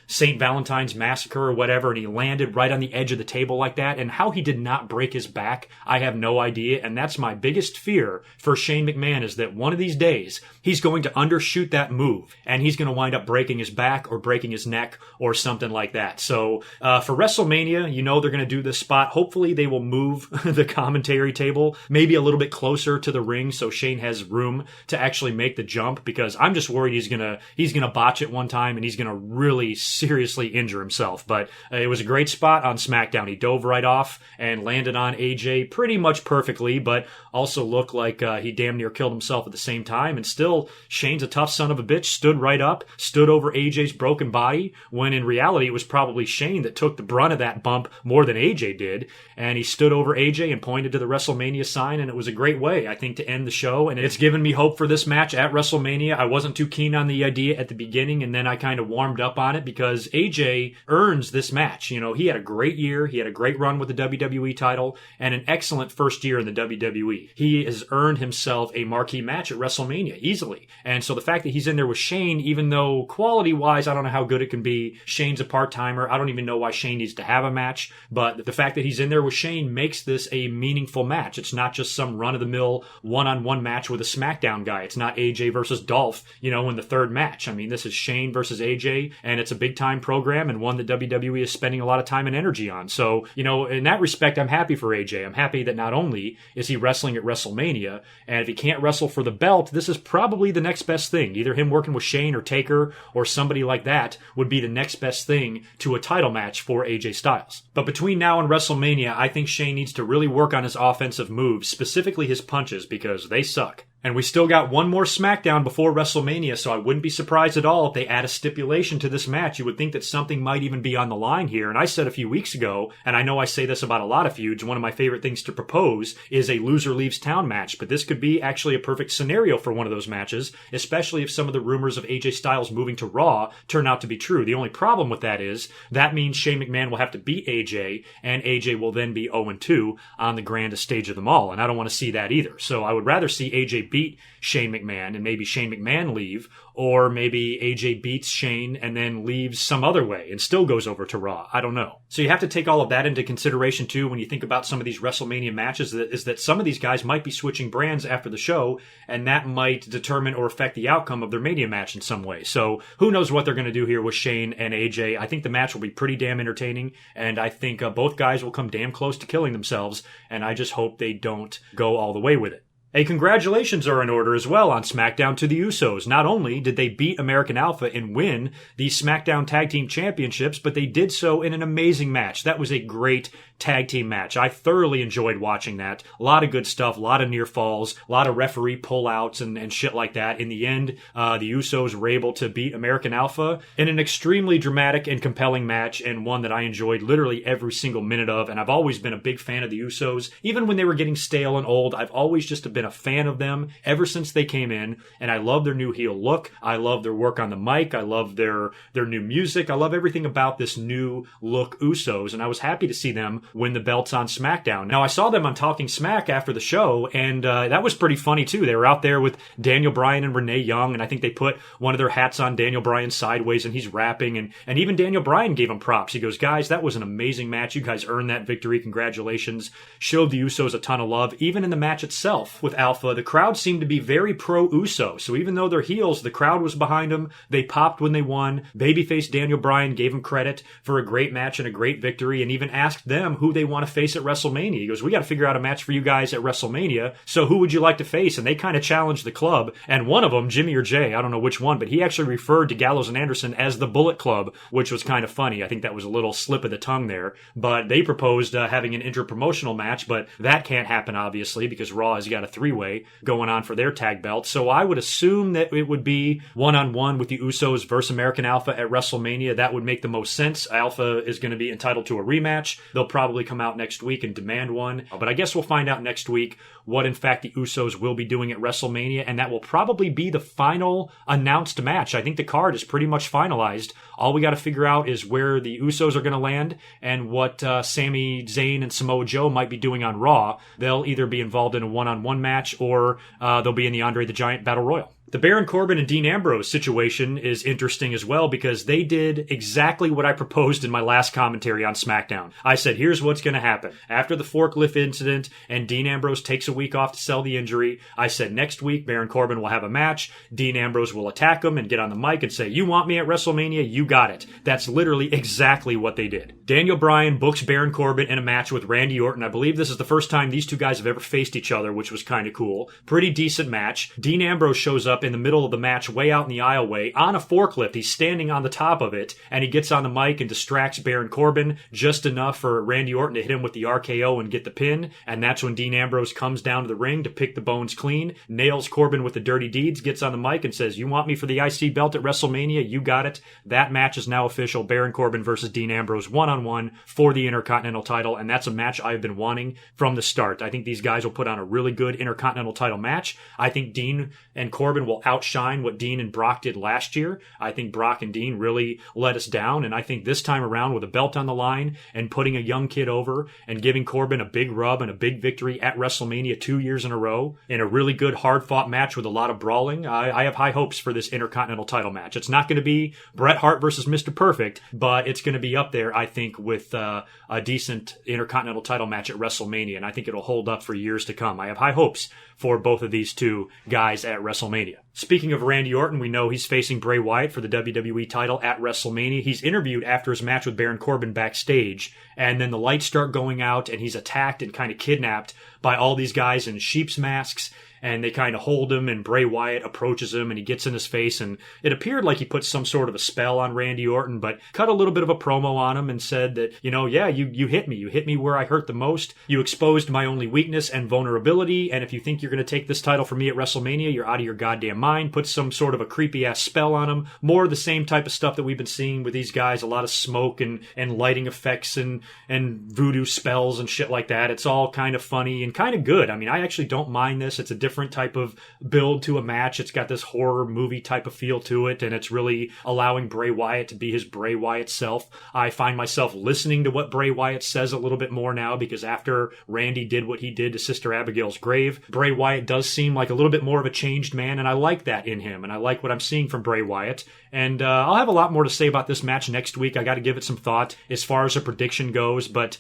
St. Valentine's Massacre or whatever, and he landed right on the edge of the table like that. And how he did not break his back, I have no idea. And that's my biggest fear for Shane McMahon, is that one of these days he's going to undershoot that move and he's going to wind up breaking his back or breaking his neck or something like that. So for WrestleMania, they're going to do this spot. Hopefully they will move the commentary table maybe a little bit closer to the ring so Shane has room to actually make the jump, because I'm just worried he's going to botch it one time and he's going to really seriously injure himself. But it was a great spot on SmackDown. He dove right off and landed on AJ pretty much perfectly, but also looked like he damn near killed himself at the same time. And still, Shane's a tough son of a bitch, stood right up, stood over AJ's broken body, when in reality it was probably Shane that took the brunt of that bump more than AJ did. And he stood over AJ and pointed to the WrestleMania sign, and it was a great way, I think, to end the show. And it's given me hope for this match at WrestleMania. I wasn't too keen on the idea at the beginning, and then I kind of warmed up on it because AJ earns this match. He had a great year. He had a great run with the WWE title and an excellent first year in the WWE. He has earned himself a marquee match at WrestleMania easily. And so the fact that he's in there with Shane, even though quality-wise, I don't know how good it can be. Shane's a part-timer. there. I don't even know why Shane needs to have a match, but the fact that he's in there with Shane makes this a meaningful match. It's not just some run-of-the-mill one-on-one match with a SmackDown guy. It's not AJ versus Dolph, in the third match. I mean, this is Shane versus AJ, and it's a big-time program and one that WWE is spending a lot of time and energy on. So, in that respect, I'm happy for AJ. I'm happy that not only is he wrestling at WrestleMania, and if he can't wrestle for the belt, this is probably the next best thing. Either him working with Shane or Taker or somebody like that would be the next best thing to a title match for AJ Styles. But between now and WrestleMania, I think Shane needs to really work on his offensive moves, specifically his punches, because they suck. And we still got one more SmackDown before WrestleMania, so I wouldn't be surprised at all if they add a stipulation to this match. You would think that something might even be on the line here. And I said a few weeks ago, and I know I say this about a lot of feuds, one of my favorite things to propose is a loser leaves town match. But this could be actually a perfect scenario for one of those matches, especially if some of the rumors of AJ Styles moving to Raw turn out to be true. The only problem with that is that means Shane McMahon will have to beat AJ, and AJ will then be 0-2 on the grandest stage of them all. And I don't want to see that either. So I would rather see AJ beat Shane McMahon and maybe Shane McMahon leave, or maybe AJ beats Shane and then leaves some other way and still goes over to Raw. I don't know. So you have to take all of that into consideration too when you think about some of these WrestleMania matches, is that some of these guys might be switching brands after the show, and that might determine or affect the outcome of their Mania match in some way. So who knows what they're going to do here with Shane and AJ. I think the match will be pretty damn entertaining, and I think both guys will come damn close to killing themselves, and I just hope they don't go all the way with it. Hey, congratulations are in order as well on SmackDown to the Usos. Not only did they beat American Alpha and win the SmackDown Tag Team Championships, but they did so in an amazing match. That was a great tag team match. I thoroughly enjoyed watching that. A lot of good stuff, a lot of near falls, a lot of referee pullouts and shit like that. In the end, the Usos were able to beat American Alpha in an extremely dramatic and compelling match, and one that I enjoyed literally every single minute of. And I've always been a big fan of the Usos. Even when they were getting stale and old, I've always just been a fan of them ever since they came in, and I love their new heel look. I love their work on the mic. I love their new music. I love everything about this new look Usos, and I was happy to see them win the belts on SmackDown. Now, I saw them on Talking Smack after the show, and that was pretty funny too. They were out there with Daniel Bryan and Renee Young, and I think they put one of their hats on Daniel Bryan sideways, and he's rapping, and even Daniel Bryan gave him props. He goes, "Guys, that was an amazing match. You guys earned that victory. Congratulations." Showed the Usos a ton of love. Even in the match itself with Alpha, the crowd seemed to be very pro-Uso. So even though they're heels, the crowd was behind them. They popped when they won. Babyface Daniel Bryan gave him credit for a great match and a great victory, and even asked them who they want to face at WrestleMania. He goes, "We got to figure out a match for you guys at WrestleMania, so who would you like to face?" And they kind of challenged the club, and one of them, Jimmy or Jay, I don't know which one, but he actually referred to Gallows and Anderson as the Bullet Club, which was kind of funny. I think that was a little slip of the tongue there, but they proposed having an interpromotional match, but that can't happen, obviously, because Raw has got a three-way going on for their tag belt. So I would assume that it would be one-on-one with the Usos versus American Alpha at WrestleMania. That would make the most sense. Alpha is going to be entitled to a rematch. They'll probably come out next week and demand one. But I guess we'll find out next week what, in fact, the Usos will be doing at WrestleMania, and that will probably be the final announced match. I think the card is pretty much finalized. All we got to figure out is where the Usos are going to land and what Sami Zayn and Samoa Joe might be doing on Raw. They'll either be involved in a one-on-one match or they'll be in the Andre the Giant Battle Royal. The Baron Corbin and Dean Ambrose situation is interesting as well, because they did exactly what I proposed in my last commentary on SmackDown. I said, here's what's going to happen. After the forklift incident and Dean Ambrose takes a week off to sell the injury, I said next week Baron Corbin will have a match. Dean Ambrose will attack him and get on the mic and say, "You want me at WrestleMania? You got it." That's literally exactly what they did. Daniel Bryan books Baron Corbin in a match with Randy Orton. I believe this is the first time these two guys have ever faced each other, which was kind of cool. Pretty decent match. Dean Ambrose shows up in the middle of the match, way out in the aisleway, on a forklift. He's standing on the top of it, and he gets on the mic and distracts Baron Corbin just enough for Randy Orton to hit him with the RKO and get the pin. And that's when Dean Ambrose comes down to the ring to pick the bones clean, nails Corbin with the dirty deeds, gets on the mic and says, "You want me for the IC belt at WrestleMania? You got it." That match is now official. Baron Corbin versus Dean Ambrose, one-on-one for the Intercontinental title, and that's a match I've been wanting from the start. I think these guys will put on a really good Intercontinental title match. I think Dean and Corbin will outshine what Dean and Brock did last year. I think Brock and Dean really let us down, and I think this time around with a belt on the line and putting a young kid over and giving Corbin a big rub and a big victory at WrestleMania 2 years in a row in a really good hard-fought match with a lot of brawling, I have high hopes for this Intercontinental title match. It's not going to be Bret Hart versus Mr. Perfect, but it's going to be up there, I think, with a decent Intercontinental title match at WrestleMania, and I think it'll hold up for years to come. I have high hopes for both of these two guys at WrestleMania. Speaking of Randy Orton, we know he's facing Bray Wyatt for the WWE title at WrestleMania. He's interviewed after his match with Baron Corbin backstage, and then the lights start going out, and he's attacked and kind of kidnapped by all these guys in sheep's masks, and they kind of hold him, and Bray Wyatt approaches him, and he gets in his face, and it appeared like he put some sort of a spell on Randy Orton, but cut a little bit of a promo on him and said that, you hit me. You hit me where I hurt the most. You exposed my only weakness and vulnerability, and if you think you're going to take this title from me at WrestleMania, you're out of your goddamn mind. Put some sort of a creepy-ass spell on him. More of the same type of stuff that we've been seeing with these guys, a lot of smoke and lighting effects and voodoo spells and shit like that. It's all kind of funny and kind of good. I mean, I actually don't mind this. It's a different type of build to a match. It's got this horror movie type of feel to it, and it's really allowing Bray Wyatt to be his Bray Wyatt self. I find myself listening to what Bray Wyatt says a little bit more now, because after Randy did what he did to Sister Abigail's grave, Bray Wyatt does seem like a little bit more of a changed man, and I like that in him, and I like what I'm seeing from Bray Wyatt. And I'll have a lot more to say about this match next week. I got to give it some thought as far as a prediction goes, but,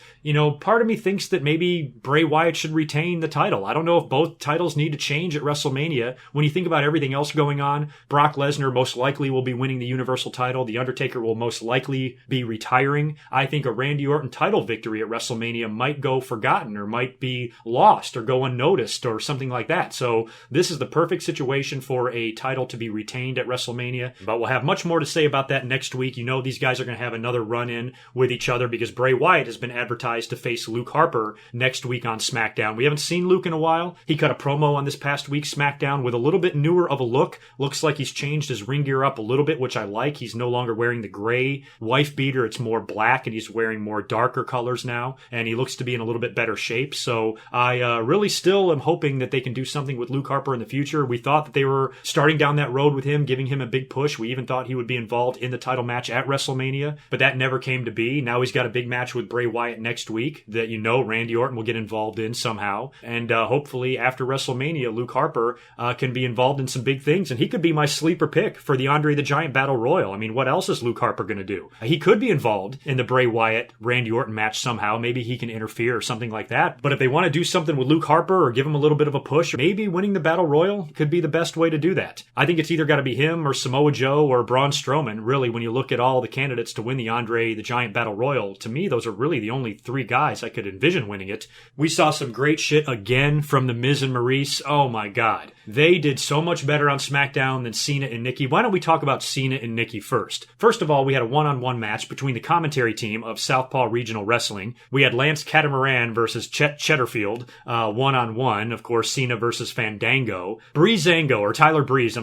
part of me thinks that maybe Bray Wyatt should retain the title. I don't know if both titles need to change at WrestleMania. When you think about everything else going on, Brock Lesnar most likely will be winning the Universal title. The Undertaker will most likely be retiring. I think a Randy Orton title victory at WrestleMania might go forgotten or might be lost or go unnoticed or something like that. So this is the perfect situation for a title to be retained at WrestleMania, but we'll have much more to say about that next week. These guys are going to have another run-in with each other because Bray Wyatt has been advertised to face Luke Harper next week on SmackDown. We haven't seen Luke in a while. He cut a promo on this past week's SmackDown with a little bit newer of a look. Looks like he's changed his ring gear up a little bit, which I like. He's no longer wearing the gray wife beater. It's more black, and he's wearing more darker colors now, and he looks to be in a little bit better shape. So I really still am hoping that they can do something with Luke Harper in the future. We thought that they were starting down that road with him, giving him a big push. We even thought he would be involved in the title match at WrestleMania, but that never came to be. Now he's got a big match with Bray Wyatt next week that Randy Orton will get involved in somehow, and hopefully after WrestleMania, Luke Harper can be involved in some big things, and he could be my sleeper pick for the Andre the Giant Battle Royal. I mean, what else is Luke Harper going to do? He could be involved in the Bray Wyatt-Randy Orton match somehow. Maybe he can interfere or something like that, but if they want to do something with Luke Harper or give him a little bit of a push, maybe winning the Battle Royal could be the best way to do that. I think it's either got to be him or Samoa Joe or Braun Strowman. Really, when you look at all the candidates to win the Andre the Giant Battle Royal, to me, those are really the only three guys I could envision winning it. We saw some great shit again from the Miz and Maryse. Oh my God. They did so much better on SmackDown than Cena and Nikki. Why don't we talk about Cena and Nikki first? First of all, we had a one-on-one match between the commentary team of Southpaw Regional Wrestling. We had Lance Catamaran versus Chet Cheddarfield, one-on-one. Of course, Cena versus Fandango. Tyler Breeze,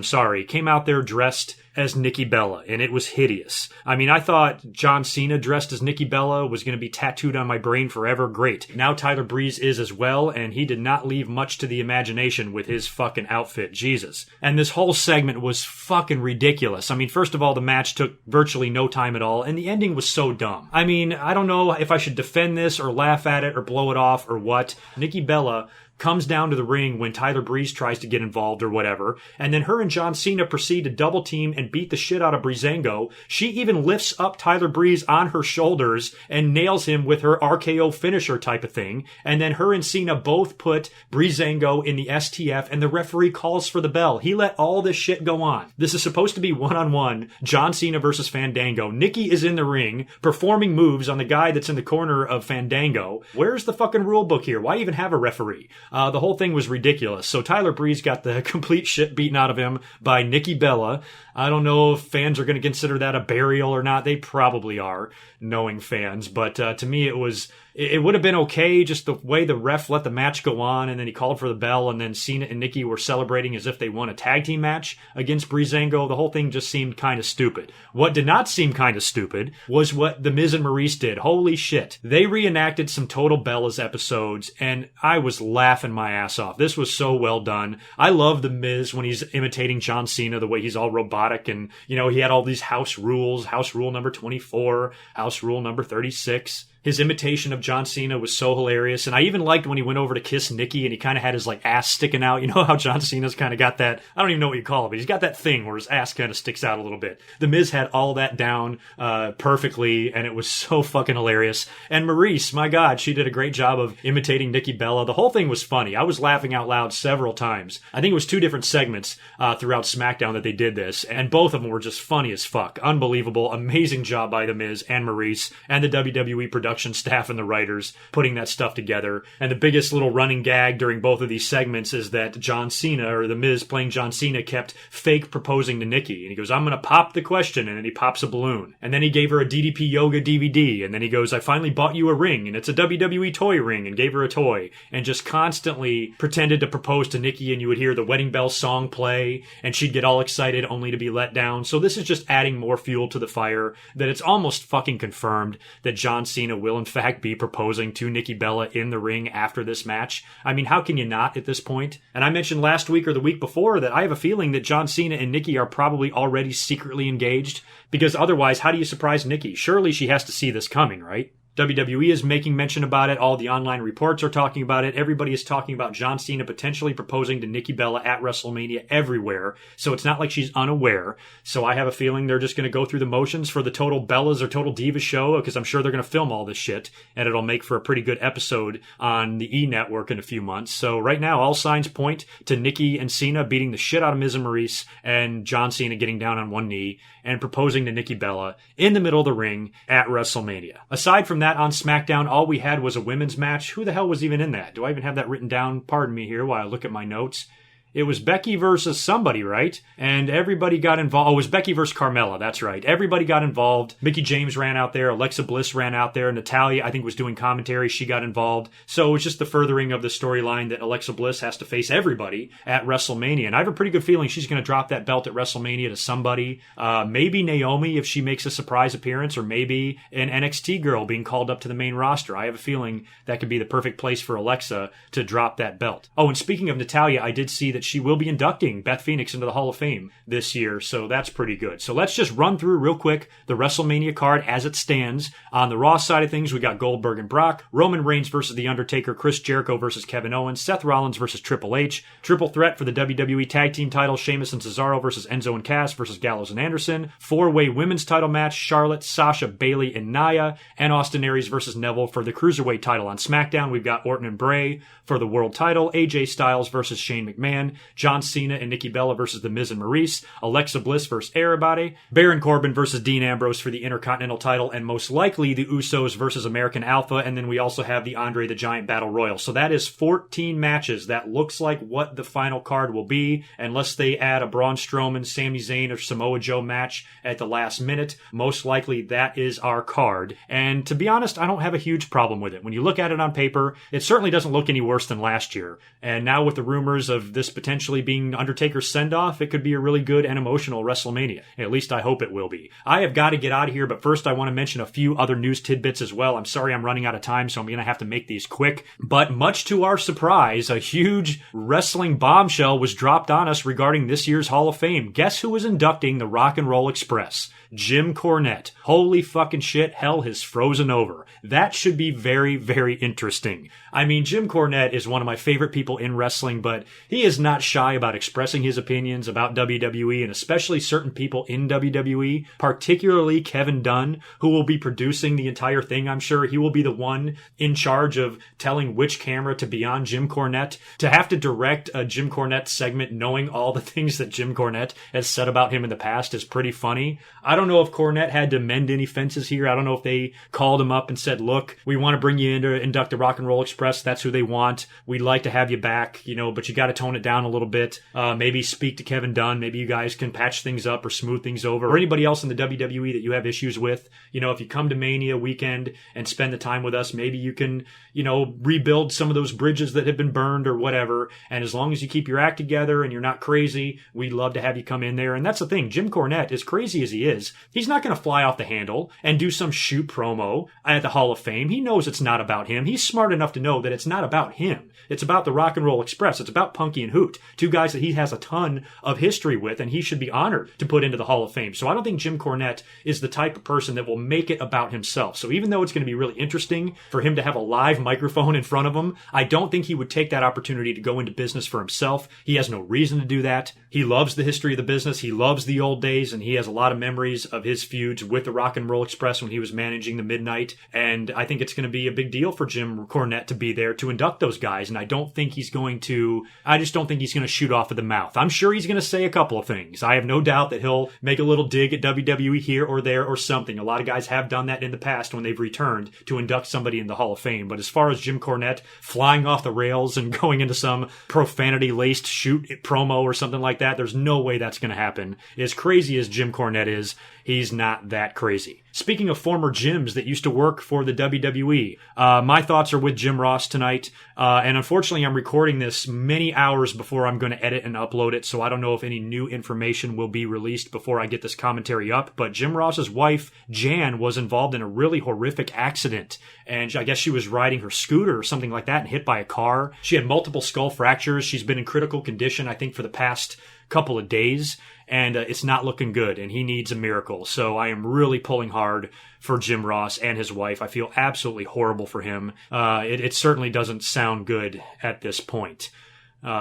came out there dressed as Nikki Bella, and it was hideous. I mean, I thought John Cena dressed as Nikki Bella was going to be tattooed on my brain forever. Great. Now Tyler Breeze is as well, and he did not leave much to the imagination with his fucking outfit. Jesus. And this whole segment was fucking ridiculous. I mean, first of all, the match took virtually no time at all, and the ending was so dumb. I mean, I don't know if I should defend this or laugh at it or blow it off or what. Nikki Bella comes down to the ring when Tyler Breeze tries to get involved or whatever, and then her and John Cena proceed to double team and beat the shit out of Breezango. She even lifts up Tyler Breeze on her shoulders and nails him with her RKO finisher type of thing, and then her and Cena both put Breezango in the STF, and the referee calls for the bell. He let all this shit go on. This is supposed to be one-on-one, John Cena versus Fandango. Nikki is in the ring, performing moves on the guy that's in the corner of Fandango. Where's the fucking rule book here? Why even have a referee? The whole thing was ridiculous. So Tyler Breeze got the complete shit beaten out of him by Nikki Bella. I don't know if fans are going to consider that a burial or not. They probably are, knowing fans. But to me, it was it would have been okay just the way the ref let the match go on, and then he called for the bell, and then Cena and Nikki were celebrating as if they won a tag team match against Breezango. The whole thing just seemed kind of stupid. What did not seem kind of stupid was what the Miz and Maryse did. Holy shit. They reenacted some Total Bellas episodes, and I was laughing my ass off. This was so well done. I love the Miz when he's imitating John Cena, the way he's all robotic, and, you know, he had all these house rules, house rule number 24, house rule number 36. His imitation of John Cena was so hilarious. And I even liked when he went over to kiss Nikki and he kind of had his like ass sticking out. You know how John Cena's kind of got that, I don't even know what you call it, but he's got that thing where his ass kind of sticks out a little bit. The Miz had all that down perfectly, and it was so fucking hilarious. And Maryse, my God, she did a great job of imitating Nikki Bella. The whole thing was funny. I was laughing out loud several times. I think it was 2 different segments throughout SmackDown that they did this, and both of them were just funny as fuck. Unbelievable. Amazing job by the Miz and Maryse and the WWE production staff and the writers putting that stuff together. And the biggest little running gag during both of these segments is that John Cena, or the Miz playing John Cena, kept fake proposing to Nikki. And he goes, I'm going to pop the question. And then he pops a balloon. And then he gave her a DDP Yoga DVD. And then he goes, I finally bought you a ring. And it's a WWE toy ring, and gave her a toy. And just constantly pretended to propose to Nikki. And you would hear the Wedding Bell song play. And she'd get all excited only to be let down. So this is just adding more fuel to the fire, that it's almost fucking confirmed that John Cena will in fact be proposing to Nikki Bella in the ring after this match. I mean, how can you not at this point? And I mentioned last week or the week before that I have a feeling that John Cena and Nikki are probably already secretly engaged, because otherwise, how do you surprise Nikki? Surely she has to see this coming, right? WWE is making mention about it. All the online reports are talking about it. Everybody is talking about John Cena potentially proposing to Nikki Bella at WrestleMania everywhere. So it's not like she's unaware. So I have a feeling they're just going to go through the motions for the Total Bellas or Total Divas show, because I'm sure they're going to film all this shit, and it'll make for a pretty good episode on the E! Network in a few months. So right now, all signs point to Nikki and Cena beating the shit out of Miz and Maryse, and John Cena getting down on one knee and proposing to Nikki Bella in the middle of the ring at WrestleMania. Aside from that, on SmackDown, all we had was a women's match. Who the hell was even in that? Do I even have that written down? Pardon me here while I look at my notes. It was Becky versus somebody, right? And everybody got involved. Oh, it was Becky versus Carmella. That's right. Everybody got involved. Mickie James ran out there. Alexa Bliss ran out there. Natalya, I think, was doing commentary. She got involved. So it's just the furthering of the storyline that Alexa Bliss has to face everybody at WrestleMania. And I have a pretty good feeling she's going to drop that belt at WrestleMania to somebody. Maybe Naomi if she makes a surprise appearance, or maybe an NXT girl being called up to the main roster. I have a feeling that could be the perfect place for Alexa to drop that belt. Oh, and speaking of Natalya, I did see that she will be inducting Beth Phoenix into the Hall of Fame this year, so that's pretty good. So let's just run through real quick the WrestleMania card as it stands. On the Raw side of things, we got Goldberg and Brock, Roman Reigns versus The Undertaker, Chris Jericho versus Kevin Owens, Seth Rollins versus Triple H, triple threat for the WWE Tag Team title, Sheamus and Cesaro versus Enzo and Cass versus Gallows and Anderson, four-way women's title match, Charlotte, Sasha, Bayley, and Nia, and Austin Aries versus Neville for the Cruiserweight title. On SmackDown, we've got Orton and Bray for the world title, AJ Styles versus Shane McMahon, John Cena and Nikki Bella versus The Miz and Maryse, Alexa Bliss versus everybody, Baron Corbin versus Dean Ambrose for the Intercontinental title, and most likely the Usos versus American Alpha, and then we also have the Andre the Giant Battle Royal. So that is 14 matches. That looks like what the final card will be, unless they add a Braun Strowman, Sami Zayn, or Samoa Joe match at the last minute. Most likely that is our card. And to be honest, I don't have a huge problem with it. When you look at it on paper, it certainly doesn't look any worse than last year. And now with the rumors of this potentially being Undertaker's send-off, it could be a really good and emotional WrestleMania. At least I hope it will be. I have got to get out of here, but first I want to mention a few other news tidbits as well. I'm sorry I'm running out of time, so I'm going to have to make these quick. But much to our surprise, a huge wrestling bombshell was dropped on us regarding this year's Hall of Fame. Guess who was inducting the Rock and Roll Express? Jim Cornette. Holy fucking shit, hell has frozen over. That should be very, very interesting. I mean, Jim Cornette is one of my favorite people in wrestling, but he is not shy about expressing his opinions about WWE, and especially certain people in WWE, particularly Kevin Dunn, who will be producing the entire thing, I'm sure. He will be the one in charge of telling which camera to be on Jim Cornette. To have to direct a Jim Cornette segment knowing all the things that Jim Cornette has said about him in the past is pretty funny. I don't know if Cornette had to mend any fences here. I don't know if they called him up and said, look, we want to bring you in to induct the Rock and Roll Express. That's who they want. We'd like to have you back, but you got to tone it down down a little bit. Maybe speak to Kevin Dunn. Maybe you guys can patch things up or smooth things over. Or anybody else in the WWE that you have issues with. If you come to Mania weekend and spend the time with us, maybe you can, rebuild some of those bridges that have been burned or whatever. And as long as you keep your act together and you're not crazy, we'd love to have you come in there. And that's the thing. Jim Cornette, as crazy as he is, he's not going to fly off the handle and do some shoot promo at the Hall of Fame. He knows it's not about him. He's smart enough to know that it's not about him. It's about the Rock and Roll Express. It's about Punky and Hoot, two guys that he has a ton of history with, and he should be honored to put into the Hall of Fame. So I don't think Jim Cornette is the type of person that will make it about himself. So even though it's going to be really interesting for him to have a live microphone in front of him, I don't think he would take that opportunity to go into business for himself. He has no reason to do that. He loves the history of the business. He loves the old days, and he has a lot of memories of his feuds with the Rock and Roll Express when he was managing the Midnight. And I think it's going to be a big deal for Jim Cornette to be there to induct those guys. And I just don't think he's going to shoot off of the mouth. I'm sure he's going to say a couple of things. I have no doubt that he'll make a little dig at WWE here or there or something. A lot of guys have done that in the past when they've returned to induct somebody in the Hall of Fame. But as far as Jim Cornette flying off the rails and going into some profanity-laced shoot promo or something like that, there's no way that's going to happen. As crazy as Jim Cornette is, he's not that crazy. Speaking of former Jims that used to work for the WWE, my thoughts are with Jim Ross tonight. And unfortunately, I'm recording this many hours before I'm going to edit and upload it, so I don't know if any new information will be released before I get this commentary up. But Jim Ross's wife, Jan, was involved in a really horrific accident. And I guess she was riding her scooter or something like that and hit by a car. She had multiple skull fractures. She's been in critical condition, I think, for the past couple of days. And it's not looking good, and he needs a miracle. So I am really pulling hard for Jim Ross and his wife. I feel absolutely horrible for him. It certainly doesn't sound good at this point.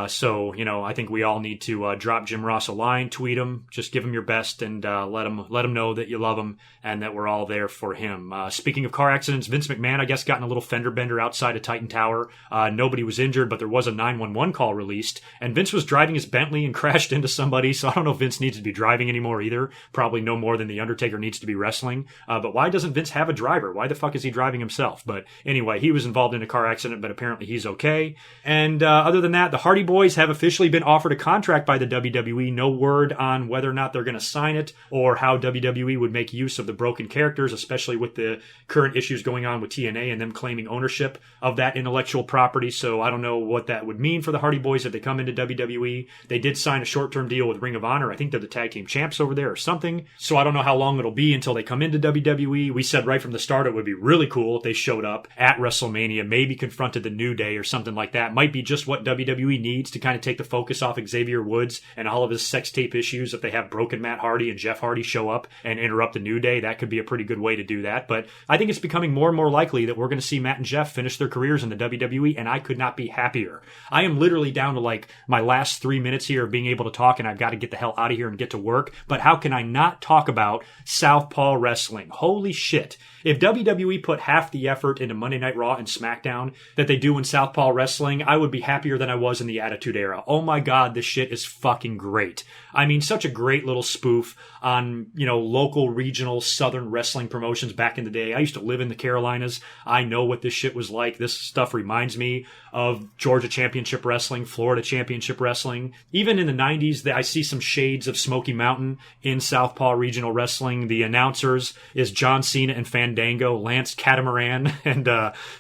So I think we all need to drop Jim Ross a line, tweet him, just give him your best, and let him know that you love him and that we're all there for him. Speaking of car accidents, Vince McMahon, I guess, got in a little fender bender outside of Titan Tower. Nobody was injured, but there was a 911 call released, and Vince was driving his Bentley and crashed into somebody, so I don't know if Vince needs to be driving anymore either. Probably no more than the Undertaker needs to be wrestling. But why doesn't Vince have a driver? Why the fuck is he driving himself? But anyway, he was involved in a car accident, but apparently he's okay. And other than that, the Hardy Boys have officially been offered a contract by the WWE. No word on whether or not they're going to sign it or how WWE would make use of the broken characters, especially with the current issues going on with TNA and them claiming ownership of that intellectual property. So I don't know what that would mean for the Hardy Boys if they come into WWE. They did sign a short-term deal with Ring of Honor. I think they're the tag team champs over there or something. So I don't know how long it'll be until they come into WWE. We said right from the start it would be really cool if they showed up at WrestleMania, maybe confronted the New Day or something like that. Might be just what WWE needs to kind of take the focus off Xavier Woods and all of his sex tape issues. If they have broken Matt Hardy and Jeff Hardy show up and interrupt the New Day, that could be a pretty good way to do that. But I think it's becoming more and more likely that we're going to see Matt and Jeff finish their careers in the WWE, and I could not be happier. I am literally down to like my last 3 minutes here of being able to talk, and I've got to get the hell out of here and get to work. But how can I not talk about Southpaw Wrestling? Holy shit. If WWE put half the effort into Monday Night Raw and SmackDown that they do in Southpaw Wrestling, I would be happier than I was in the Attitude Era. Oh my god, this shit is fucking great. I mean, such a great little spoof on, local, regional, southern wrestling promotions back in the day. I used to live in the Carolinas. I know what this shit was like. This stuff reminds me of Georgia Championship Wrestling, Florida Championship Wrestling. Even in the 90s, I see some shades of Smoky Mountain in Southpaw Regional Wrestling. The announcers is John Cena and Fandango, Lance Catamaran, and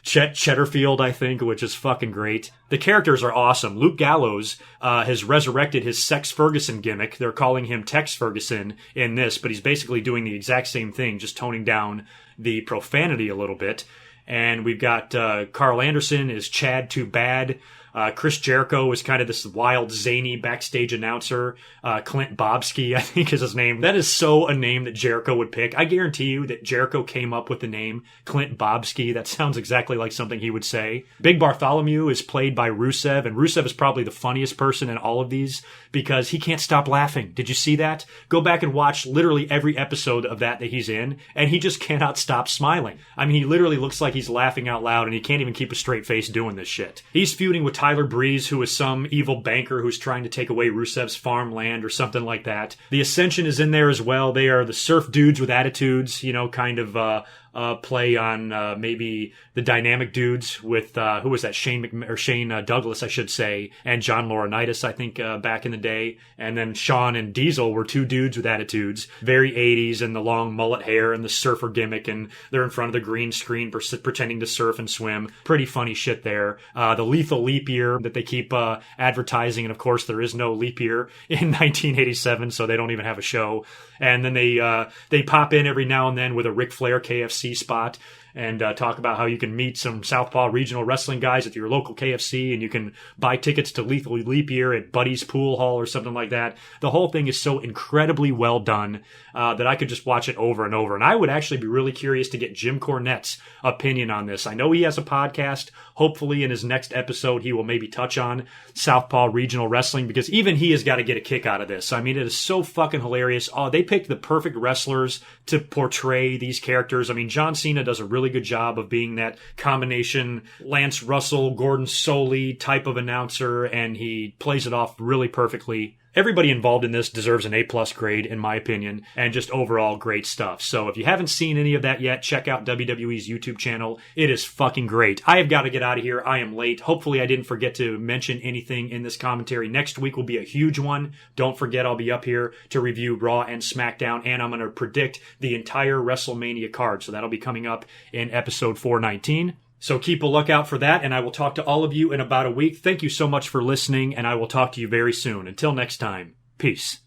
Chet Cheddarfield, I think, which is fucking great. The characters are awesome. Luke Gallows has resurrected his Sex Ferguson gimmick. They're calling him Tex Ferguson in this, but he's basically doing the exact same thing, just toning down the profanity a little bit. And we've got Carl Anderson is Chad Too Bad. Chris Jericho is kind of this wild, zany backstage announcer. Clint Bobsky, I think is his name. That is so a name that Jericho would pick. I guarantee you that Jericho came up with the name Clint Bobsky. That sounds exactly like something he would say. Big Bartholomew is played by Rusev, and Rusev is probably the funniest person in all of these because he can't stop laughing. Did you see that? Go back and watch literally every episode of that he's in, and he just cannot stop smiling. I mean, he literally looks like he's laughing out loud, and he can't even keep a straight face doing this shit. He's feuding with Tyler Breeze, who is some evil banker who's trying to take away Rusev's farmland or something like that. The Ascension is in there as well. They are the surf dudes with attitudes, kind of play on maybe the Dynamic Dudes with who was that, Shane Douglas, I should say, and John Laurinaitis, I think, back in the day. And then Shawn and Diesel were two dudes with attitudes, very 80s, and the long mullet hair and the surfer gimmick, and they're in front of the green screen pretending to surf and swim. Pretty funny shit there. The Lethal Leap Year that they keep advertising, and of course there is no leap year in 1987, so they don't even have a show. And then they pop in every now and then with a Ric Flair KFC spot and talk about how you can meet some Southpaw Regional Wrestling guys at your local KFC, and you can buy tickets to Lethal Leap Year at Buddy's Pool Hall or something like that. The whole thing is so incredibly well done that I could just watch it over and over. And I would actually be really curious to get Jim Cornette's opinion on this. I know he has a podcast. Hopefully in his next episode, he will maybe touch on Southpaw Regional Wrestling, because even he has got to get a kick out of this. I mean, it is so fucking hilarious. Oh, they picked the perfect wrestlers to portray these characters. I mean, John Cena does a really good job of being that combination Lance Russell, Gordon Soley type of announcer, and he plays it off really perfectly. Everybody involved in this deserves an A+ grade, in my opinion, and just overall great stuff. So if you haven't seen any of that yet, check out WWE's YouTube channel. It is fucking great. I have got to get out of here. I am late. Hopefully I didn't forget to mention anything in this commentary. Next week will be a huge one. Don't forget, I'll be up here to review Raw and SmackDown, and I'm going to predict the entire WrestleMania card. So that'll be coming up in episode 419. So keep a lookout for that, and I will talk to all of you in about a week. Thank you so much for listening, and I will talk to you very soon. Until next time, peace.